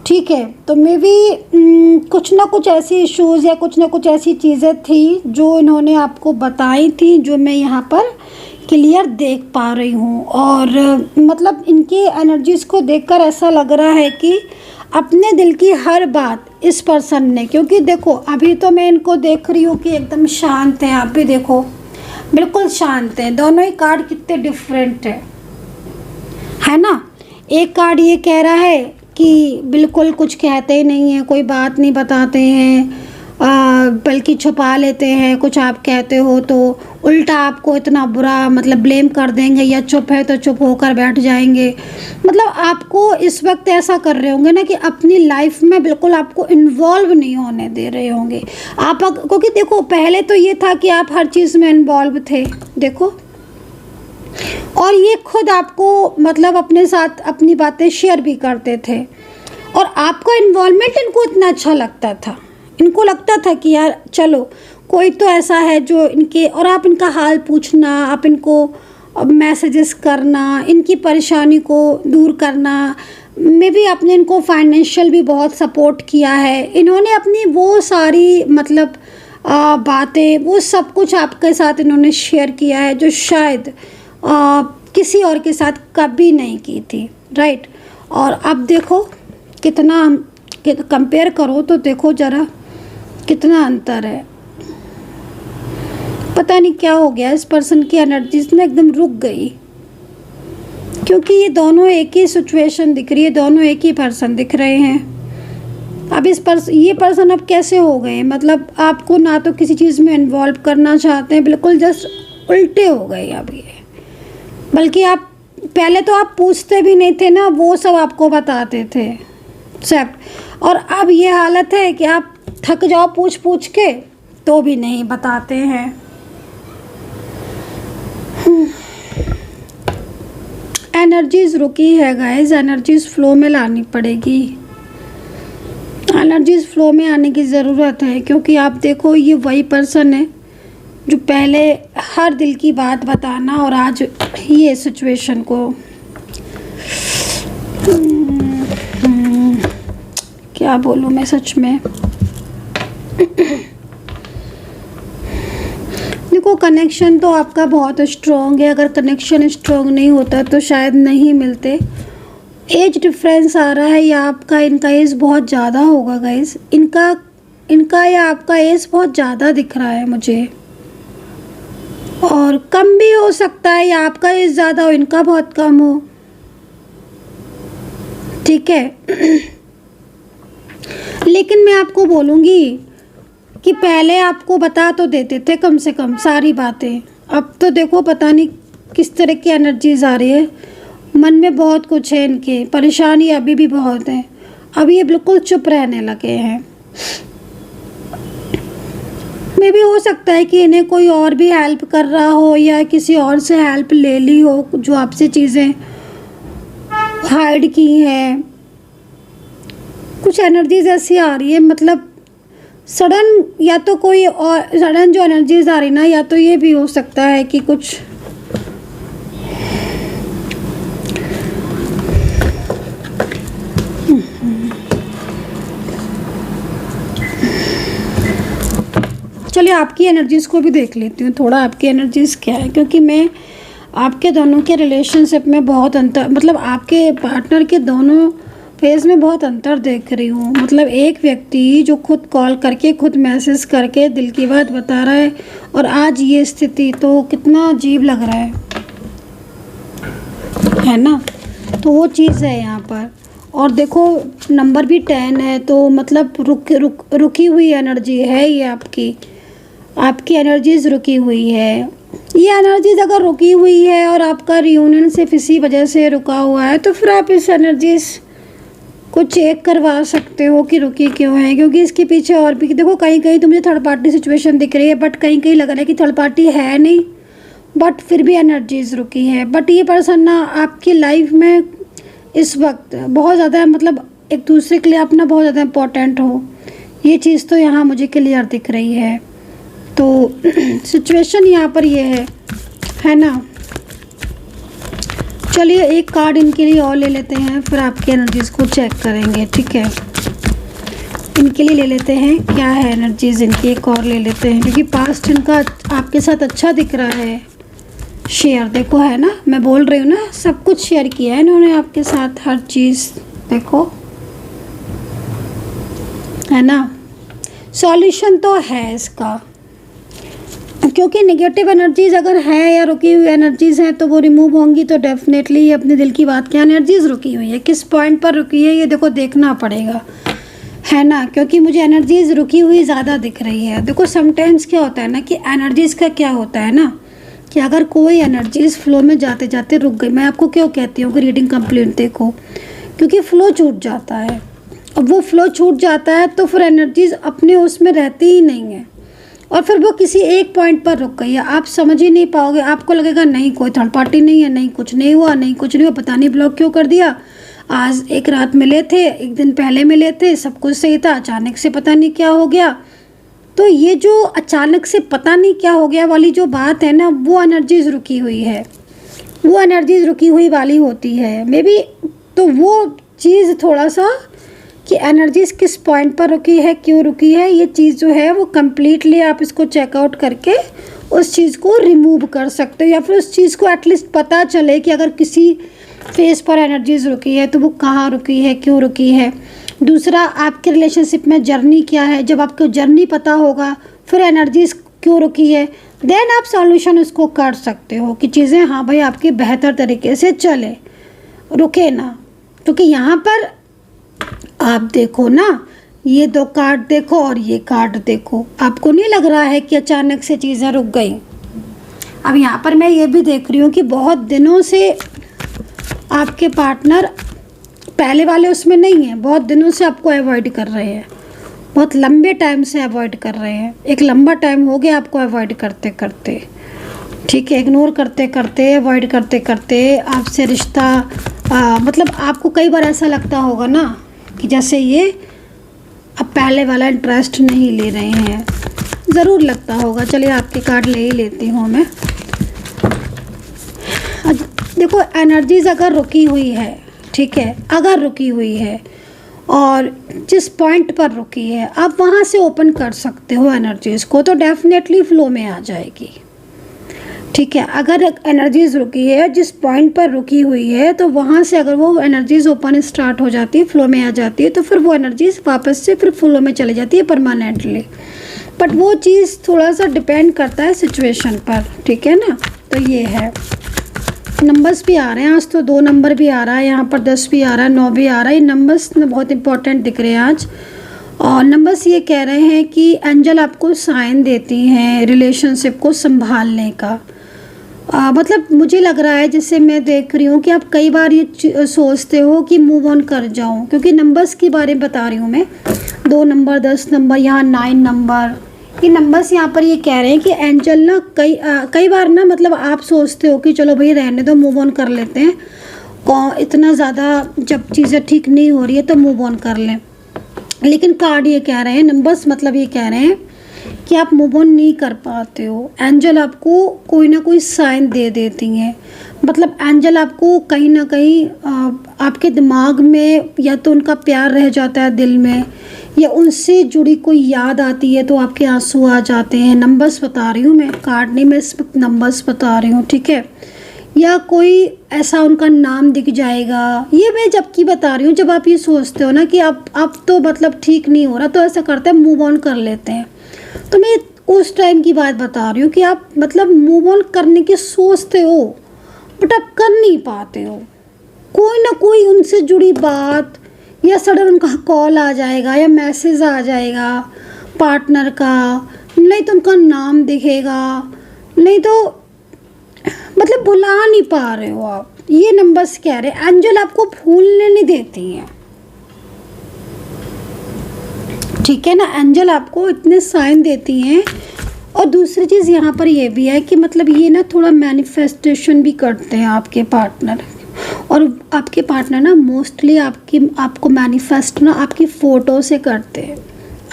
ठीक है, तो मे बी कुछ ना कुछ ऐसी इश्यूज़ या कुछ ना कुछ ऐसी चीज़ें थी जो इन्होंने आपको बताई थी, जो मैं यहाँ पर क्लियर देख पा रही हूँ। और मतलब इनकी एनर्जीज़ को देखकर ऐसा लग रहा है कि अपने दिल की हर बात इस पर्सन ने, क्योंकि देखो अभी तो मैं इनको देख रही हूँ कि एकदम शांत हैं, आप भी देखो बिल्कुल शांत हैं। दोनों ही कार्ड कितने डिफरेंट है ना। एक कार्ड ये कह रहा है कि बिल्कुल कुछ कहते ही नहीं हैं, कोई बात नहीं बताते हैं, बल्कि छुपा लेते हैं। कुछ आप कहते हो तो उल्टा आपको इतना बुरा मतलब ब्लेम कर देंगे, या चुप है तो चुप होकर बैठ जाएंगे। मतलब आपको इस वक्त ऐसा कर रहे होंगे ना कि अपनी लाइफ में बिल्कुल आपको इन्वॉल्व नहीं होने दे रहे होंगे आप, क्योंकि देखो पहले तो ये था कि आप हर चीज़ में इन्वॉल्व थे, देखो, और ये खुद आपको मतलब अपने साथ अपनी बातें शेयर भी करते थे, और आपका इन्वॉल्वमेंट इनको इतना अच्छा लगता था। इनको लगता था कि यार चलो कोई तो ऐसा है जो इनके, और आप इनका हाल पूछना, आप इनको मैसेजेस करना, इनकी परेशानी को दूर करना, मे भी आपने इनको फाइनेंशियल भी बहुत सपोर्ट किया है। इन्होंने अपनी वो सारी मतलब बातें, वो सब कुछ आपके साथ इन्होंने शेयर किया है जो शायद किसी और के साथ कभी नहीं की थी, राइट। और अब देखो कितना कंपेयर करो तो देखो ज़रा कितना अंतर है। पता नहीं क्या हो गया, इस पर्सन की एनर्जीज में एकदम रुक गई, क्योंकि ये दोनों एक ही सिचुएशन दिख रही है, दोनों एक ही पर्सन दिख रहे हैं। अब ये पर्सन अब कैसे हो गए, मतलब आपको ना तो किसी चीज़ में इन्वॉल्व करना चाहते हैं, बिल्कुल जस्ट उल्टे हो गए अब ये। बल्कि आप पहले तो आप पूछते भी नहीं थे ना, वो सब आपको बताते थे सब। और अब ये हालत है कि आप थक जाओ पूछ पूछ के तो भी नहीं बताते हैं। एनर्जीज रुकी है गाइस, एनर्जीज फ्लो में लानी पड़ेगी, एनर्जीज फ्लो में आने की ज़रूरत है। क्योंकि आप देखो ये वही पर्सन है जो पहले हर दिल की बात बताना और आज ये सिचुएशन को क्या बोलूँ मैं सच में। देखो कनेक्शन तो आपका बहुत स्ट्रॉन्ग है, अगर कनेक्शन स्ट्रॉन्ग नहीं होता तो शायद नहीं मिलते। एज डिफरेंस आ रहा है या आपका इनका एज बहुत ज़्यादा होगा गाइस, इनका या आपका एज बहुत ज़्यादा दिख रहा है मुझे, और कम भी हो सकता है, या आपका एज ज़्यादा हो इनका बहुत कम हो, ठीक है। लेकिन मैं आपको बोलूँगी कि पहले आपको बता तो देते थे कम से कम सारी बातें। अब तो देखो पता नहीं किस तरह की एनर्जीज आ रही है, मन में बहुत कुछ है, इनके परेशानी अभी भी बहुत है। अब ये बिल्कुल चुप रहने लगे हैं। मे भी हो सकता है कि इन्हें कोई और भी हेल्प कर रहा हो या किसी और से हेल्प ले ली हो, जो आपसे चीज़ें हाइड की हैं। कुछ एनर्जीज ऐसी आ रही है, मतलब सडन, या तो कोई और सडन जो एनर्जीज आ रही ना, या तो ये भी हो सकता है कि कुछ चलिए आपकी एनर्जीज को भी देख लेती हूँ थोड़ा, आपकी एनर्जीज क्या है। क्योंकि मैं आपके दोनों के रिलेशनशिप में बहुत अंतर, मतलब आपके पार्टनर के दोनों फेज में बहुत अंतर देख रही हूँ। मतलब एक व्यक्ति जो खुद कॉल करके खुद मैसेज करके दिल की बात बता रहा है, और आज ये स्थिति, तो कितना अजीब लग रहा है ना। तो वो चीज़ है यहाँ पर। और देखो नंबर भी 10 है, तो मतलब रुकी हुई एनर्जी है ये आपकी एनर्जीज रुकी हुई है। ये एनर्जीज अगर रुकी हुई है और आपका रियूनियन सिर्फ इसी वजह से रुका हुआ है, तो फिर आप इस एनर्जीज को चेक करवा सकते हो कि रुकी क्यों है। क्योंकि इसके पीछे और भी देखो, कहीं कहीं तो मुझे थर्ड पार्टी सिचुएशन दिख रही है, बट कहीं कहीं लग रहा है कि थर्ड पार्टी है नहीं, बट फिर भी एनर्जीज रुकी है। बट ये पर्सन ना आपकी लाइफ में इस वक्त बहुत ज़्यादा, मतलब एक दूसरे के लिए अपना बहुत ज़्यादा इम्पोर्टेंट हो, ये चीज़ तो यहाँ मुझे क्लियर दिख रही है। तो सिचुएशन यहाँ पर ये है ना। चलिए एक कार्ड इनके लिए और ले लेते हैं, फिर आपकी एनर्जीज़ को चेक करेंगे, ठीक है। इनके लिए ले लेते हैं, क्या है एनर्जीज़ इनकी, एक और ले लेते हैं। क्योंकि पास्ट इनका आपके साथ अच्छा दिख रहा है, शेयर देखो है ना, मैं बोल रही हूँ ना, सब कुछ शेयर किया है इन्होंने आपके साथ, हर चीज़ देखो है ना। सॉल्यूशन तो है इसका, क्योंकि नेगेटिव एनर्जीज अगर है या रुकी हुई एनर्जीज हैं तो वो रिमूव होंगी। तो डेफिनेटली ये अपने दिल की बात, क्या एनर्जीज रुकी हुई है, किस पॉइंट पर रुकी है, ये देखो देखना पड़ेगा, है ना। क्योंकि मुझे एनर्जीज रुकी हुई ज़्यादा दिख रही है। देखो समटाइम्स क्या होता है ना कि एनर्जीज़ का क्या होता है ना, कि अगर कोई एनर्जीज फ्लो में जाते जाते रुक गई, मैं आपको क्यों कहती हूँ कि रीडिंग कंप्लीट देखो, क्योंकि फ़्लो छूट जाता है। अब वो फ़्लो छूट जाता है तो फिर एनर्जीज अपने उसमें रहती ही नहीं है, और फिर वो किसी एक पॉइंट पर रुक गई है, आप समझ ही नहीं पाओगे। आपको लगेगा नहीं कोई थर्ड पार्टी नहीं है, नहीं कुछ नहीं हुआ, नहीं कुछ नहीं हुआ, पता नहीं ब्लॉक क्यों कर दिया, आज एक रात मिले थे, एक दिन पहले मिले थे, सब कुछ सही था, अचानक से पता नहीं क्या हो गया। तो ये जो अचानक से पता नहीं क्या हो गया वाली जो बात है ना, वो एनर्जीज रुकी हुई है, वो एनर्जीज रुकी हुई वाली होती है मे बी। तो वो चीज़ थोड़ा सा कि एनर्जीज किस पॉइंट पर रुकी है, क्यों रुकी है, ये चीज़ जो है वो कम्प्लीटली आप इसको चेकआउट करके उस चीज़ को रिमूव कर सकते हो, या फिर उस चीज़ को एटलीस्ट पता चले कि अगर किसी फेस पर एनर्जीज रुकी है तो वो कहाँ रुकी है, क्यों रुकी है। दूसरा, आपके रिलेशनशिप में जर्नी क्या है, जब आपको जर्नी पता होगा फिर एनर्जीज क्यों रुकी है, देन आप सॉल्यूशन उसको कर सकते हो कि चीज़ें हाँ भाई आपकी बेहतर तरीके से चले, रुके ना। क्योंकि यहाँ पर आप देखो ना, ये दो कार्ड देखो और ये कार्ड देखो, आपको नहीं लग रहा है कि अचानक से चीज़ें रुक गई? अब यहाँ पर मैं ये भी देख रही हूँ कि बहुत दिनों से आपके पार्टनर पहले वाले उसमें नहीं है, बहुत दिनों से आपको अवॉइड कर रहे हैं, बहुत लंबे टाइम से अवॉइड कर रहे हैं। एक लंबा टाइम हो गया आपको अवॉइड करते करते, ठीक है, इग्नोर करते करते, अवॉइड करते करते आपसे रिश्ता मतलब आपको कई बार ऐसा लगता होगा ना कि जैसे ये अब पहले वाला इंटरेस्ट नहीं ले रहे हैं, ज़रूर लगता होगा। चलिए आपके कार्ड ले ही लेती हूँ मैं। देखो एनर्जीज अगर रुकी हुई है, ठीक है, अगर रुकी हुई है और जिस पॉइंट पर रुकी है आप वहाँ से ओपन कर सकते हो एनर्जीज़ को, तो डेफिनेटली फ्लो में आ जाएगी, ठीक है। अगर एनर्जीज रुकी है, जिस पॉइंट पर रुकी हुई है, तो वहाँ से अगर वो एनर्जीज ओपन स्टार्ट हो जाती है, फ्लो में आ जाती है, तो फिर वो एनर्जीज वापस से फिर फ्लो में चली जाती है परमानेंटली। बट वो चीज़ थोड़ा सा डिपेंड करता है सिचुएशन पर, ठीक है ना। तो ये है, नंबर्स भी आ रहे हैं आज, तो 2 नंबर भी आ रहा है यहाँ पर, 10 भी आ रहा है, 9 भी आ रहा है। ये नंबर्स बहुत इंपॉर्टेंट दिख रहे हैं आज। और नंबर्स ये कह रहे हैं कि एंजल आपको साइन देती हैं रिलेशनशिप को संभालने का। मतलब मुझे लग रहा है, जैसे मैं देख रही हूँ कि आप कई बार ये सोचते हो कि मूव ऑन कर जाऊँ, क्योंकि नंबर्स के बारे में बता रही हूँ मैं। 2 नंबर, 10 नंबर, यहाँ 9 नंबर, ये नंबर्स यहाँ पर ये कह रहे हैं कि एंजल ना कई बार ना मतलब आप सोचते हो कि चलो भाई रहने दो, मूव ऑन कर लेते हैं, इतना ज़्यादा जब चीज़ें ठीक नहीं हो रही है तो मूव ऑन कर लें। लेकिन कार्ड ये कह रहे हैं, नंबर्स मतलब ये कह रहे हैं कि आप मूव ऑन नहीं कर पाते हो। एंजल आपको कोई ना कोई साइन दे देती हैं, मतलब एंजल आपको कहीं ना कहीं आपके दिमाग में या तो उनका प्यार रह जाता है दिल में, या उनसे जुड़ी कोई याद आती है तो आपके आंसू आ जाते हैं। नंबर्स बता रही हूँ मैं, कार्ड नहीं, मैं इस वक्त नंबर्स बता रही हूँ, ठीक है। या कोई ऐसा उनका नाम दिख जाएगा, ये मैं जबकि बता रही हूँ जब आप ये सोचते हो ना कि अब तो मतलब ठीक नहीं हो रहा, तो ऐसा करते हैं मूव ऑन कर लेते हैं। तो मैं उस टाइम की बात बता रही हूँ कि आप मतलब मूव ऑन करने की सोचते हो बट आप कर नहीं पाते हो। कोई ना कोई उनसे जुड़ी बात, या सडन उनका कॉल आ जाएगा या मैसेज आ जाएगा पार्टनर का, नहीं तो उनका नाम दिखेगा, नहीं तो मतलब बुला नहीं पा रहे हो आप। ये नंबर्स कह रहे हैं एंजल आपको भूलने नहीं देती हैं, ठीक है ना। एंजल आपको इतने साइन देती हैं। और दूसरी चीज़ यहाँ पर ये भी है कि मतलब ये ना थोड़ा मैनिफेस्टेशन भी करते हैं आपके पार्टनर, और आपके पार्टनर ना मोस्टली आपको मैनिफेस्ट ना आपकी फ़ोटो से करते हैं,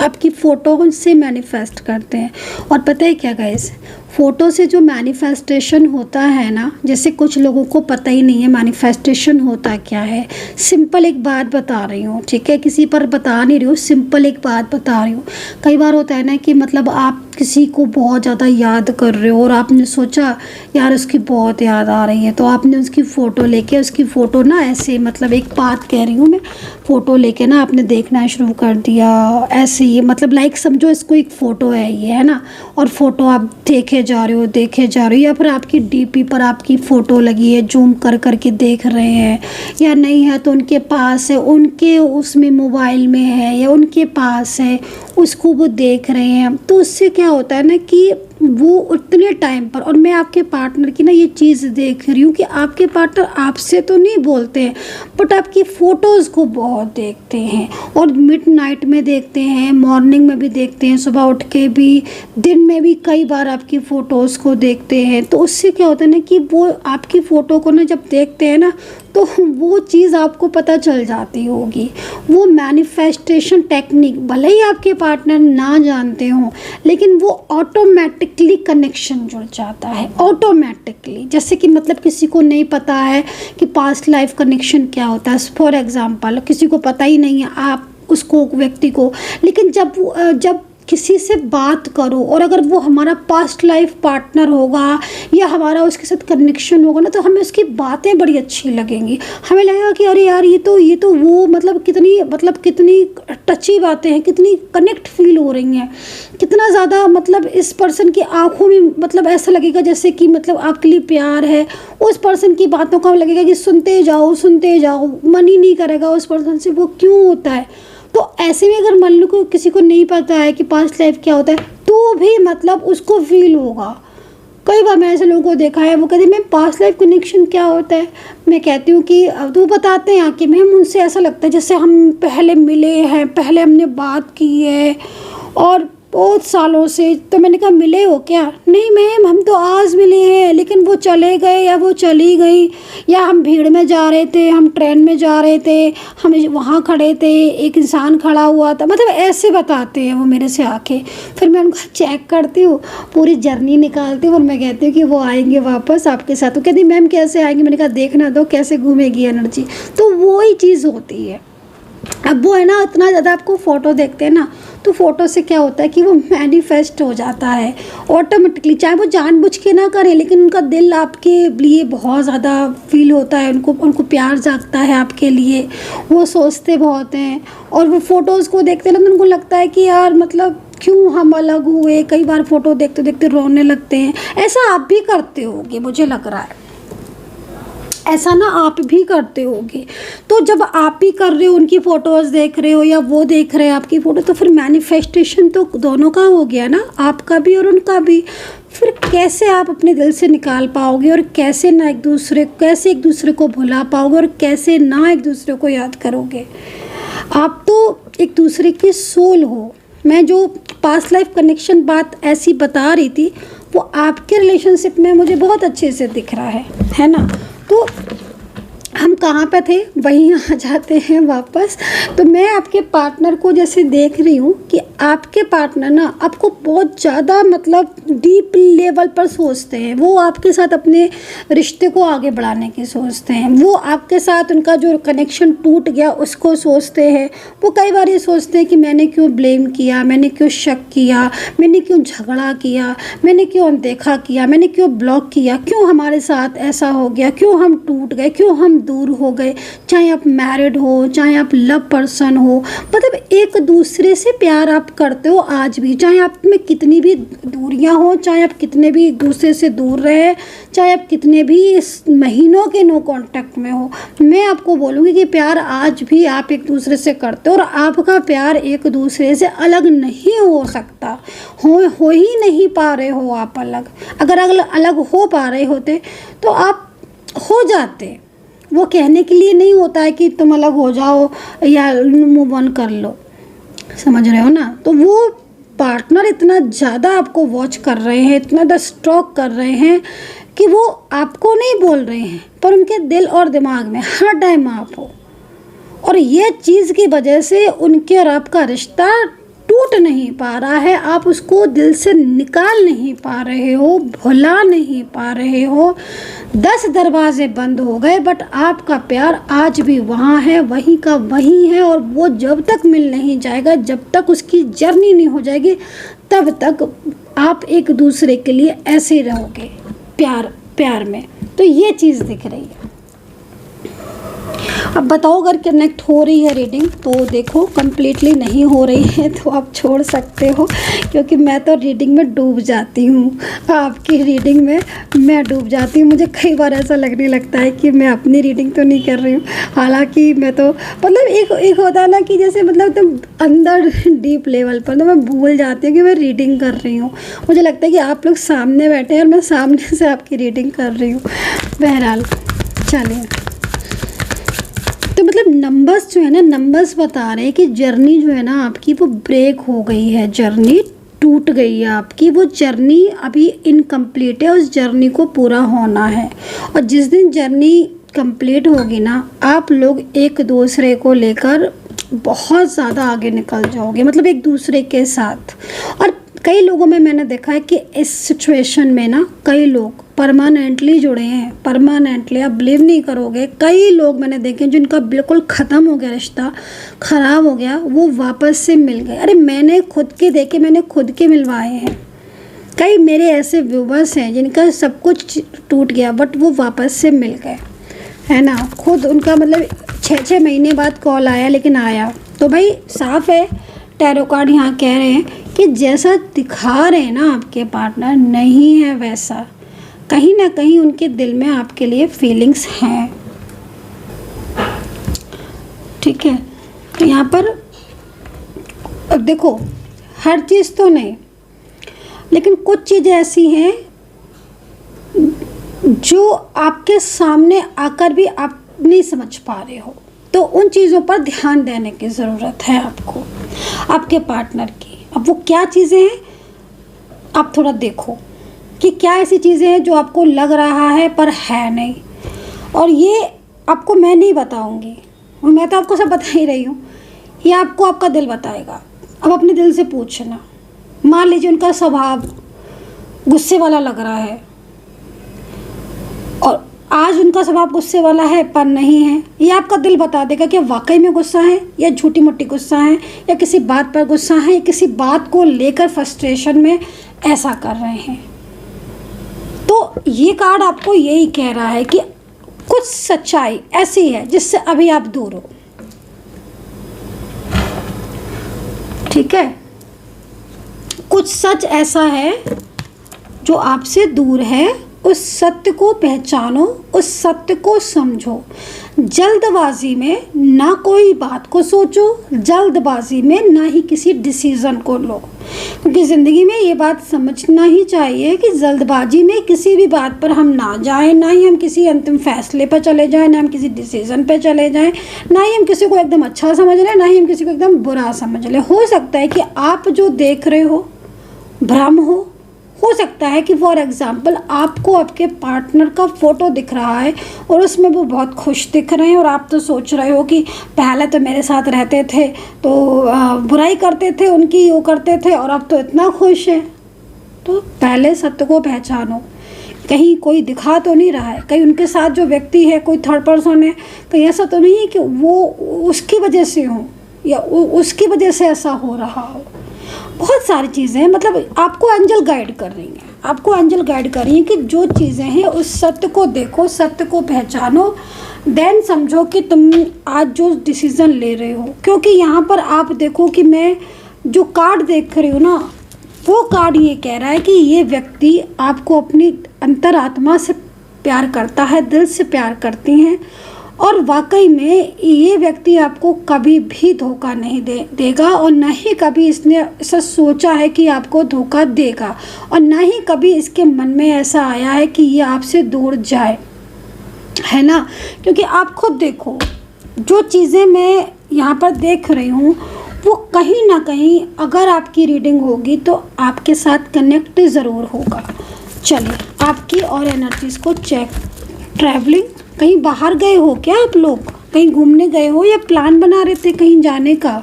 आपकी फ़ोटो से मैनिफेस्ट करते हैं। और पता है क्या गाइस, फ़ोटो से जो मैनिफेस्टेशन होता है ना, जैसे कुछ लोगों को पता ही नहीं है मैनिफेस्टेशन होता क्या है। सिंपल एक बात बता रही हूँ, ठीक है, किसी पर बता नहीं रही हूँ, सिंपल एक बात बता रही हूँ। कई बार होता है ना कि मतलब आप किसी को बहुत ज़्यादा याद कर रहे हो और आपने सोचा यार उसकी बहुत याद आ रही है, तो आपने उसकी फ़ोटो लेके, उसकी फ़ोटो ना ऐसे, मतलब एक बात कह रही हूँ मैं, फ़ोटो लेके ना आपने देखना शुरू कर दिया ऐसे ही, मतलब लाइक समझो इसको एक फ़ोटो है ये, है ना, और फ़ोटो आप देखे जा रहे हो, या फिर आपकी डीपी पर आपकी फ़ोटो लगी है, जूम कर करके देख रहे हैं, या नहीं है तो उनके पास है, उनके उसमें मोबाइल में है या उनके पास है, उसको वो देख रहे हैं। तो उससे क्या होता है ना कि वो उतने टाइम पर, और मैं आपके पार्टनर की ना ये चीज़ देख रही हूँ कि आपके पार्टनर आपसे तो नहीं बोलते हैं बट आपकी फ़ोटोज़ को बहुत देखते हैं, और मिडनाइट में देखते हैं, मॉर्निंग में भी देखते हैं, सुबह उठ के भी, दिन में भी कई बार आपकी फ़ोटोज़ को देखते हैं। तो उससे क्या होता है ना कि वो आपकी फ़ोटो को ना जब देखते हैं ना तो वो चीज़ आपको पता चल जाती होगी। वो मैनिफेस्टेशन टेक्निक भले ही आपके पार्टनर ना जानते हों, लेकिन वो ऑटोमेटिकली कनेक्शन जुड़ जाता है, ऑटोमेटिकली। जैसे कि मतलब किसी को नहीं पता है कि पास्ट लाइफ कनेक्शन क्या होता है, फॉर एग्जांपल किसी को पता ही नहीं है, आप उसको व्यक्ति को, लेकिन जब किसी से बात करो और अगर वो हमारा पास्ट लाइफ पार्टनर होगा या हमारा उसके साथ कनेक्शन होगा ना, तो हमें उसकी बातें बड़ी अच्छी लगेंगी। हमें लगेगा कि अरे यार ये तो वो मतलब कितनी टची बातें हैं, कितनी कनेक्ट फील हो रही हैं, कितना ज़्यादा मतलब इस पर्सन की आंखों में मतलब ऐसा लगेगा जैसे कि मतलब आपके लिए प्यार है। उस पर्सन की बातों का लगेगा कि सुनते जाओ, मन ही नहीं करेगा उस पर्सन से। वो क्यों होता है? तो ऐसे में अगर मान लो कि किसी को नहीं पता है कि पास्ट लाइफ क्या होता है, तो भी मतलब उसको फील होगा। कई बार मैंने ऐसे लोगों को देखा है, वो कहते हैं मैम पास्ट लाइफ कनेक्शन क्या होता है। मैं कहती हूँ कि अब तो बताते हैं कि मैम उनसे ऐसा लगता है जैसे हम पहले मिले हैं, पहले हमने बात की है और बहुत सालों से। तो मैंने कहा मिले हो क्या? नहीं मैम हम तो आज मिले हैं, लेकिन वो चले गए या वो चली गई, या हम भीड़ में जा रहे थे, हम ट्रेन में जा रहे थे, हम वहाँ खड़े थे, एक इंसान खड़ा हुआ था, मतलब ऐसे बताते हैं वो मेरे से आके। फिर मैं उनको चेक करती हूँ, पूरी जर्नी निकालती हूँ और मैं कहती हूँ कि वो आएंगे वापस आपके साथ। तो कहती मैम कैसे आएंगे? मैंने कहा देखना दो कैसे घूमेगी एनर्जी। तो वो ही चीज़ होती है। अब वो है ना, इतना ज़्यादा आपको फ़ोटो देखते हैं ना, तो फ़ोटो से क्या होता है कि वो मैनिफेस्ट हो जाता है ऑटोमेटिकली, चाहे वो जानबूझ के ना करें, लेकिन उनका दिल आपके लिए बहुत ज़्यादा फील होता है, उनको प्यार जागता है आपके लिए, वो सोचते बहुत हैं। और वो फ़ोटोज़ को देखते ना तो उनको लगता है कि यार मतलब क्यों हम अलग हुए। कई बार फ़ोटो देखते देखते रोने लगते हैं। ऐसा आप भी करते होगे, मुझे लग रहा है ऐसा ना आप भी करते होगे। तो जब आप भी कर रहे हो, उनकी फ़ोटोज़ देख रहे हो या वो देख रहे हैं आपकी फ़ोटो, तो फिर मैनिफेस्टेशन तो दोनों का हो गया ना, आपका भी और उनका भी। फिर कैसे आप अपने दिल से निकाल पाओगे और कैसे एक दूसरे को भुला पाओगे और कैसे ना एक दूसरे को याद करोगे? आप तो एक दूसरे के सोल हो। मैं जो पास्ट लाइफ कनेक्शन बात ऐसी बता रही थी, वो आपके रिलेशनशिप में मुझे बहुत अच्छे से दिख रहा है ना। तो हम कहाँ पे थे, वहीं आ जाते हैं वापस। तो मैं आपके पार्टनर को जैसे देख रही हूँ कि आपके पार्टनर ना आपको बहुत ज़्यादा मतलब डीप लेवल पर सोचते हैं। वो आपके साथ अपने रिश्ते को आगे बढ़ाने की सोचते हैं। वो आपके साथ उनका जो कनेक्शन टूट गया उसको सोचते हैं। वो कई बार ये सोचते हैं कि मैंने क्यों ब्लेम किया, मैंने क्यों शक किया, मैंने क्यों झगड़ा किया, मैंने क्यों अनदेखा किया, मैंने क्यों ब्लॉक किया, क्यों हमारे साथ ऐसा हो गया, क्यों हम टूट गए, क्यों हम दूर हो गए। चाहे आप मैरिड हो, चाहे आप लव पर्सन हो, मतलब एक दूसरे से प्यार आप करते हो आज भी। चाहे आप में कितनी भी दूरियां हो, चाहे आप कितने भी एक दूसरे से दूर रहे, चाहे आप कितने भी इस महीनों के नो कांटेक्ट में हो, मैं आपको बोलूँगी कि प्यार आज भी आप एक दूसरे से करते हो। और आपका प्यार एक दूसरे से अलग नहीं हो सकता, हो ही नहीं पा रहे हो आप अलग। अगर अलग हो पा रहे होते तो आप हो जाते। वो कहने के लिए नहीं होता है कि तुम अलग हो जाओ या मूव ऑन कर लो, समझ रहे हो ना। तो वो पार्टनर इतना ज़्यादा आपको वॉच कर रहे हैं, इतना ज़्यादा स्टॉक कर रहे हैं कि वो आपको नहीं बोल रहे हैं, पर उनके दिल और दिमाग में हर टाइम आप हो। और ये चीज़ की वजह से उनके और आपका रिश्ता टूट नहीं पा रहा है। आप उसको दिल से निकाल नहीं पा रहे हो, भुला नहीं पा रहे हो। 10 दरवाजे बंद हो गए, बट आपका प्यार आज भी वहाँ है, वहीं का वहीं है। और वो जब तक मिल नहीं जाएगा, जब तक उसकी जर्नी नहीं हो जाएगी, तब तक आप एक दूसरे के लिए ऐसे ही रहोगे प्यार में। तो ये चीज़ दिख रही है। अब बताओ अगर कनेक्ट हो रही है रीडिंग तो देखो, कम्प्लीटली नहीं हो रही है तो आप छोड़ सकते हो, क्योंकि मैं तो रीडिंग में डूब जाती हूँ। आपकी रीडिंग में मैं डूब जाती हूँ। मुझे कई बार ऐसा लगने लगता है कि मैं अपनी रीडिंग तो नहीं कर रही हूँ, हालांकि मैं तो मतलब एक होता है ना कि जैसे मतलब तुम अंदर डीप लेवल पर तो मैं भूल जाती हूँ कि मैं रीडिंग कर रही हूँ। मुझे लगता है कि आप लोग सामने बैठे हैं और मैं सामने से आपकी रीडिंग कर रही हूँ। बहरहाल चलिए, तो मतलब नंबर्स जो है ना, नंबर्स बता रहे हैं कि जर्नी जो है ना आपकी वो ब्रेक हो गई है, जर्नी टूट गई है आपकी। वो जर्नी अभी इनकम्प्लीट है, उस जर्नी को पूरा होना है। और जिस दिन जर्नी कंप्लीट होगी ना, आप लोग एक दूसरे को लेकर बहुत ज़्यादा आगे निकल जाओगे, मतलब एक दूसरे के साथ। और कई लोगों में मैंने देखा है कि इस सिचुएशन में ना कई लोग परमानेंटली जुड़े हैं, परमानेंटली, आप बिलीव नहीं करोगे। कई लोग मैंने देखे जिनका बिल्कुल ख़त्म हो गया, रिश्ता ख़राब हो गया, वो वापस से मिल गए। अरे मैंने खुद के देखे, मैंने खुद के मिलवाए हैं। कई मेरे ऐसे व्यूवर्स हैं जिनका सब कुछ टूट गया बट वो वापस से मिल गए, है ना। खुद उनका मतलब 6 महीने बाद कॉल आया, लेकिन आया। तो भाई साफ है, टैरो कार्ड यहाँ कह रहे हैं कि जैसा दिखा रहे हैं ना आपके पार्टनर, नहीं है वैसा। कहीं ना कहीं उनके दिल में आपके लिए फीलिंग्स हैं, ठीक है। तो यहाँ पर अब देखो, हर चीज़ तो नहीं, लेकिन कुछ चीज़ें ऐसी हैं जो आपके सामने आकर भी आप नहीं समझ पा रहे हो, तो उन चीज़ों पर ध्यान देने की ज़रूरत है आपको, आपके पार्टनर की। अब वो क्या चीज़ें हैं, आप थोड़ा देखो कि क्या ऐसी चीज़ें हैं जो आपको लग रहा है पर है नहीं, और ये आपको मैं नहीं बताऊंगी, मैं तो आपको सब बता ही रही हूँ, ये आपको आपका दिल बताएगा। अब अपने दिल से पूछना, मान लीजिए उनका स्वभाव गुस्से वाला लग रहा है, और आज उनका स्वभाव गुस्से वाला है पर नहीं है, ये आपका दिल बता देगा कि वाकई में गुस्सा है या झूठी मोटी गुस्सा है, या किसी बात पर गुस्सा है, या किसी बात को लेकर फ्रस्ट्रेशन में ऐसा कर रहे हैं। तो ये कार्ड आपको यही कह रहा है कि कुछ सच्चाई ऐसी है जिससे अभी आप दूर हो, ठीक है। कुछ सच ऐसा है जो आपसे दूर है, उस सत्य को पहचानो, उस सत्य को समझो। जल्दबाजी में ना कोई बात को सोचो, जल्दबाजी में ना ही किसी डिसीज़न को लो, क्योंकि ज़िंदगी में ये बात समझना ही चाहिए कि जल्दबाजी में किसी भी बात पर हम ना जाएं, ना ही हम किसी अंतिम फैसले पर चले जाएं, ना हम किसी डिसीज़न पर चले जाएं, ना ही हम किसी को एकदम अच्छा समझ लें, ना ही हम किसी को एकदम बुरा समझ लें। हो सकता है कि आप जो देख रहे हो भ्रम हो सकता है कि फॉर एग्ज़ाम्पल आपको आपके पार्टनर का फ़ोटो दिख रहा है और उसमें वो बहुत खुश दिख रहे हैं, और आप तो सोच रहे हो कि पहले तो मेरे साथ रहते थे तो बुराई करते थे उनकी, वो करते थे, और अब तो इतना खुश है। तो पहले सत्य को पहचानो, कहीं कोई दिखा तो नहीं रहा है, कहीं उनके साथ जो व्यक्ति है कोई थर्ड पर्सन है, कहीं ऐसा तो नहीं है कि वो उसकी वजह से हो या उसकी वजह से ऐसा हो रहा हो। बहुत सारी चीज़ें हैं, मतलब आपको एंजल गाइड कर रही हैं, आपको एंजल गाइड कर रही हैं कि जो चीज़ें हैं उस सत्य को देखो, सत्य को पहचानो, देन समझो कि तुम आज जो डिसीज़न ले रहे हो। क्योंकि यहाँ पर आप देखो कि मैं जो कार्ड देख रही हूँ ना, वो कार्ड ये कह रहा है कि ये व्यक्ति आपको अपनी अंतरात्मा से प्यार करता है, दिल से प्यार करती हैं, और वाकई में ये व्यक्ति आपको कभी भी धोखा नहीं देगा, और ना ही कभी इसने ऐसा सोचा है कि आपको धोखा देगा, और ना ही कभी इसके मन में ऐसा आया है कि ये आपसे दूर जाए, है ना। क्योंकि आप खुद देखो, जो चीज़ें मैं यहाँ पर देख रही हूँ वो कहीं ना कहीं अगर आपकी रीडिंग होगी तो आपके साथ कनेक्ट ज़रूर होगा। चलिए आपकी और एनर्जीज़ को चेक। ट्रैवलिंग, कहीं बाहर गए हो क्या आप लोग, कहीं घूमने गए हो या प्लान बना रहे थे कहीं जाने का।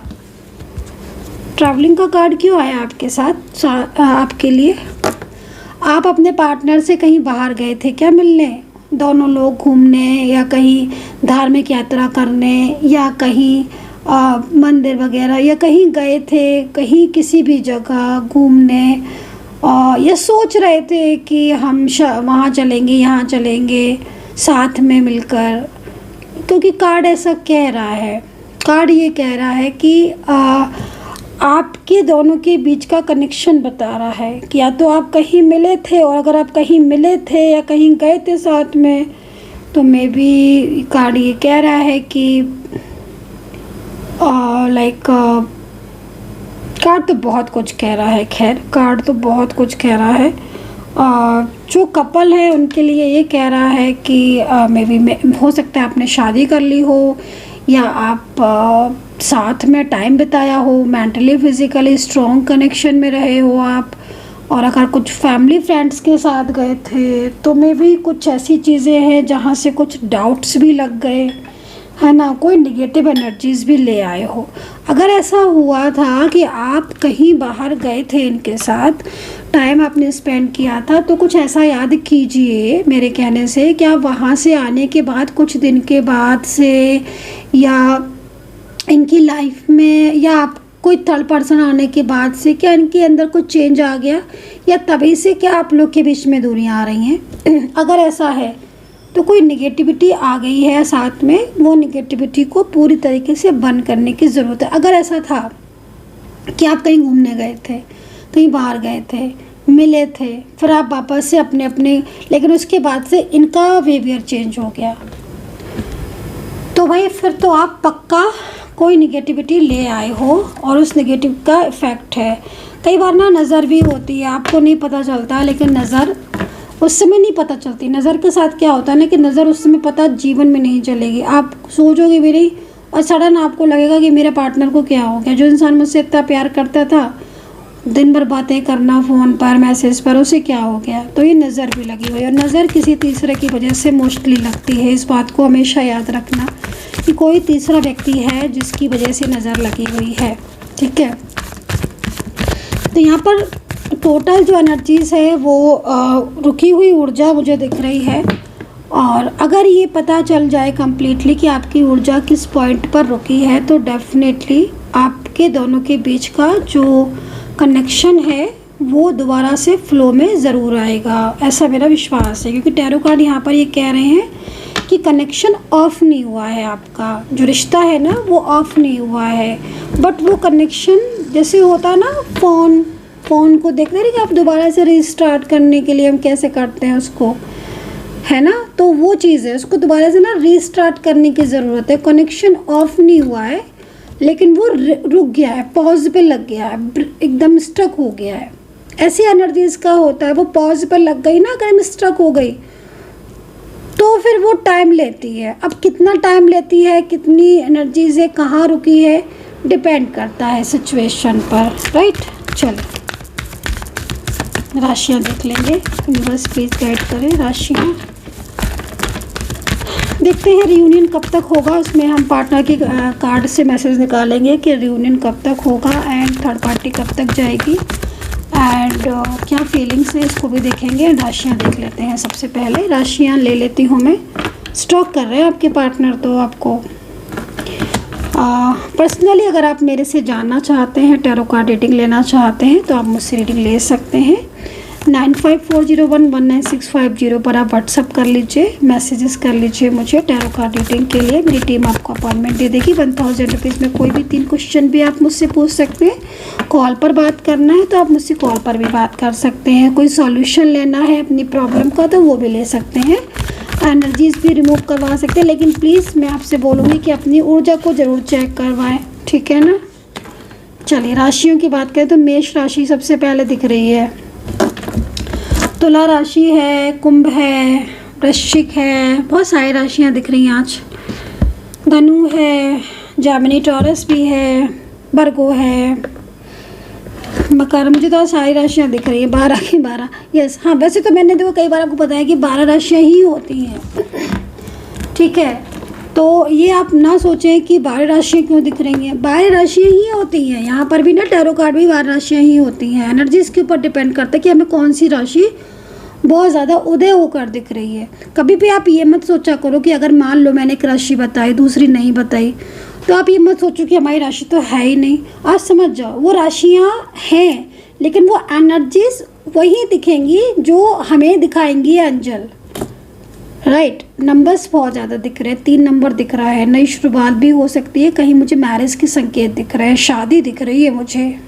ट्रैवलिंग का कार्ड क्यों आया आपके साथ, आपके लिए। आप अपने पार्टनर से कहीं बाहर गए थे क्या मिलने, दोनों लोग घूमने या कहीं धार्मिक यात्रा करने या कहीं मंदिर वगैरह, या कहीं गए थे, कहीं किसी भी जगह घूमने, या सोच रहे थे कि हम वहाँ चलेंगे यहाँ चलेंगे साथ में मिलकर। क्योंकि कार्ड ऐसा कह रहा है, कार्ड ये कह रहा है कि आपके दोनों के बीच का कनेक्शन बता रहा है कि या तो आप कहीं मिले थे, और अगर आप कहीं मिले थे या कहीं गए थे साथ में, तो मे बी कार्ड ये कह रहा है कि कार्ड तो बहुत कुछ कह रहा है, खैर कार्ड तो बहुत कुछ कह रहा है। जो कपल है उनके लिए ये कह रहा है कि मे बी हो सकता है आपने शादी कर ली हो, या आप साथ में टाइम बिताया हो, मेंटली फिजिकली स्ट्रॉन्ग कनेक्शन में रहे हो आप, और अगर कुछ फैमिली फ्रेंड्स के साथ गए थे तो मे बी कुछ ऐसी चीज़ें हैं जहाँ से कुछ डाउट्स भी लग गए, है ना, कोई निगेटिव एनर्जीज़ भी ले आए हो। अगर ऐसा हुआ था कि आप कहीं बाहर गए थे इनके साथ, टाइम आपने स्पेंड किया था, तो कुछ ऐसा याद कीजिए मेरे कहने से, क्या वहाँ से आने के बाद कुछ दिन के बाद से, या इनकी लाइफ में, या आप कोई थर्ड पर्सन आने के बाद से क्या इनके अंदर कुछ चेंज आ गया, या तभी से क्या आप लोग के बीच में दूरियाँ आ रही हैं। अगर ऐसा है तो कोई निगेटिविटी आ गई है साथ में, वो निगेटिविटी को पूरी तरीके से बंद करने की ज़रूरत है। अगर ऐसा था कि आप कहीं घूमने गए थे, कहीं बाहर गए थे, मिले थे, फिर आप वापस से अपने अपने, लेकिन उसके बाद से इनका बिहेवियर चेंज हो गया, तो भाई फिर तो आप पक्का कोई निगेटिविटी ले आए हो और उस नेगेटिव का इफ़ेक्ट है। कई बार ना नज़र भी होती है, आपको नहीं पता चलता, लेकिन नज़र उस समय नहीं पता चलती। नज़र के साथ क्या होता है ना कि नज़र उस समय पता जीवन में नहीं चलेगी, आप सोचोगे भी नहीं और सडन आपको लगेगा कि मेरे पार्टनर को क्या हो गया। जो इंसान मुझसे इतना प्यार करता था, दिन भर बातें करना फ़ोन पर मैसेज पर, उसे क्या हो गया। तो ये नज़र भी लगी हुई है और नज़र किसी तीसरे की वजह से मोस्टली लगती है। इस बात को हमेशा याद रखना कि कोई तीसरा व्यक्ति है जिसकी वजह से नज़र लगी हुई है, ठीक है। तो यहाँ पर टोटल जो एनर्जीज़ है वो रुकी हुई ऊर्जा मुझे दिख रही है। और अगर ये पता चल जाए कम्प्लीटली कि आपकी ऊर्जा किस पॉइंट पर रुकी है, तो डेफिनेटली आपके दोनों के बीच का जो कनेक्शन है वो दोबारा से फ्लो में ज़रूर आएगा, ऐसा मेरा विश्वास है। क्योंकि टैरो कार्ड यहाँ पर ये कह रहे हैं कि कनेक्शन ऑफ नहीं हुआ है, आपका जो रिश्ता है ना वो ऑफ नहीं हुआ है, बट वो कनेक्शन जैसे होता है ना फ़ोन को देखते हैं कि आप दोबारा से रिस्टार्ट करने के लिए हम कैसे करते हैं उसको, है ना। तो वो चीज़ है, उसको दोबारा से ना रिस्टार्ट करने की ज़रूरत है। कनेक्शन ऑफ नहीं हुआ है, लेकिन वो रुक गया है, पॉज पे लग गया है, एकदम स्टक हो गया है। ऐसी एनर्जीज़ का होता है, वो पॉज पर लग गई ना, अगर स्टक हो गई तो फिर वो टाइम लेती है। अब कितना टाइम लेती है, कितनी एनर्जीज़ है, कहाँ रुकी है, डिपेंड करता है सिचुएशन पर, राइट। चलो राशियाँ देख लेंगे, यूनिवर्स प्लीज गाइड करें राशियाँ। देखते हैं रियूनियन कब तक होगा, उसमें हम पार्टनर की कार्ड से मैसेज निकालेंगे कि रियूनियन कब तक होगा एंड थर्ड पार्टी कब तक जाएगी एंड क्या फीलिंग्स है, इसको भी देखेंगे। राशियाँ देख लेते हैं। सबसे पहले राशियाँ ले लेती हूँ मैं। स्टॉक कर रहे हैं आपके पार्टनर तो आपको पर्सनली अगर आप मेरे से जानना चाहते हैं, टैरो कार्ड रीडिंग लेना चाहते हैं, तो आप मुझसे रीडिंग ले सकते हैं। 9540119650 पर आप व्हाट्सअप कर लीजिए, मैसेजेस कर लीजिए मुझे टैरो कार्ड रीडिंग के लिए। मेरी टीम आपको अपॉइंटमेंट दे देगी। 1000 रुपीज़ में कोई भी 3 क्वेश्चन भी आप मुझसे पूछ सकते हैं। कॉल पर बात करना है तो आप मुझसे कॉल पर भी बात कर सकते हैं। कोई सॉल्यूशन लेना है अपनी प्रॉब्लम का तो वो भी ले सकते हैं। एनर्जीज़ भी रिमूव करवा सकते हैं, लेकिन प्लीज़ मैं आपसे बोलूँगी कि अपनी ऊर्जा को ज़रूर चेक करवाएं, ठीक है ना। चलिए राशियों की बात करें तो मेष राशि सबसे पहले दिख रही है, तुला राशि है, कुंभ है, वृश्चिक है, बहुत सारी राशियाँ दिख रही हैं आज। धनु है, जेमिनी टॉरस भी है, वर्गो है, मकर, मुझे तो सारी राशियाँ दिख रही है, 12 की 12। यस हाँ, वैसे तो मैंने देखो कई बार आपको बताया कि 12 राशियाँ ही होती हैं, ठीक है। तो ये आप ना सोचें कि 12 राशियाँ क्यों दिख रही हैं, 12 राशियाँ ही होती हैं। यहाँ पर भी ना टैरो कार्ड भी 12 राशियाँ ही होती हैं। एनर्जीज़ के ऊपर डिपेंड करता है कि हमें कौन सी राशि बहुत ज़्यादा उदय होकर दिख रही है। कभी भी आप ये मत सोचा करो कि अगर मान लो मैंने एक राशि बताई दूसरी नहीं बताई, तो आप ये मत सोचो कि हमारी राशि तो है ही नहीं। आप समझ जाओ वो राशियाँ हैं, लेकिन वो एनर्जीज वही दिखेंगी जो हमें दिखाएंगी अंजल, राइट। नंबर्स बहुत ज़्यादा दिख रहे हैं, 3 नंबर दिख रहा है, नई शुरुआत भी हो सकती है, कहीं मुझे मैरिज के संकेत दिख रहे हैं, शादी दिख रही है मुझे,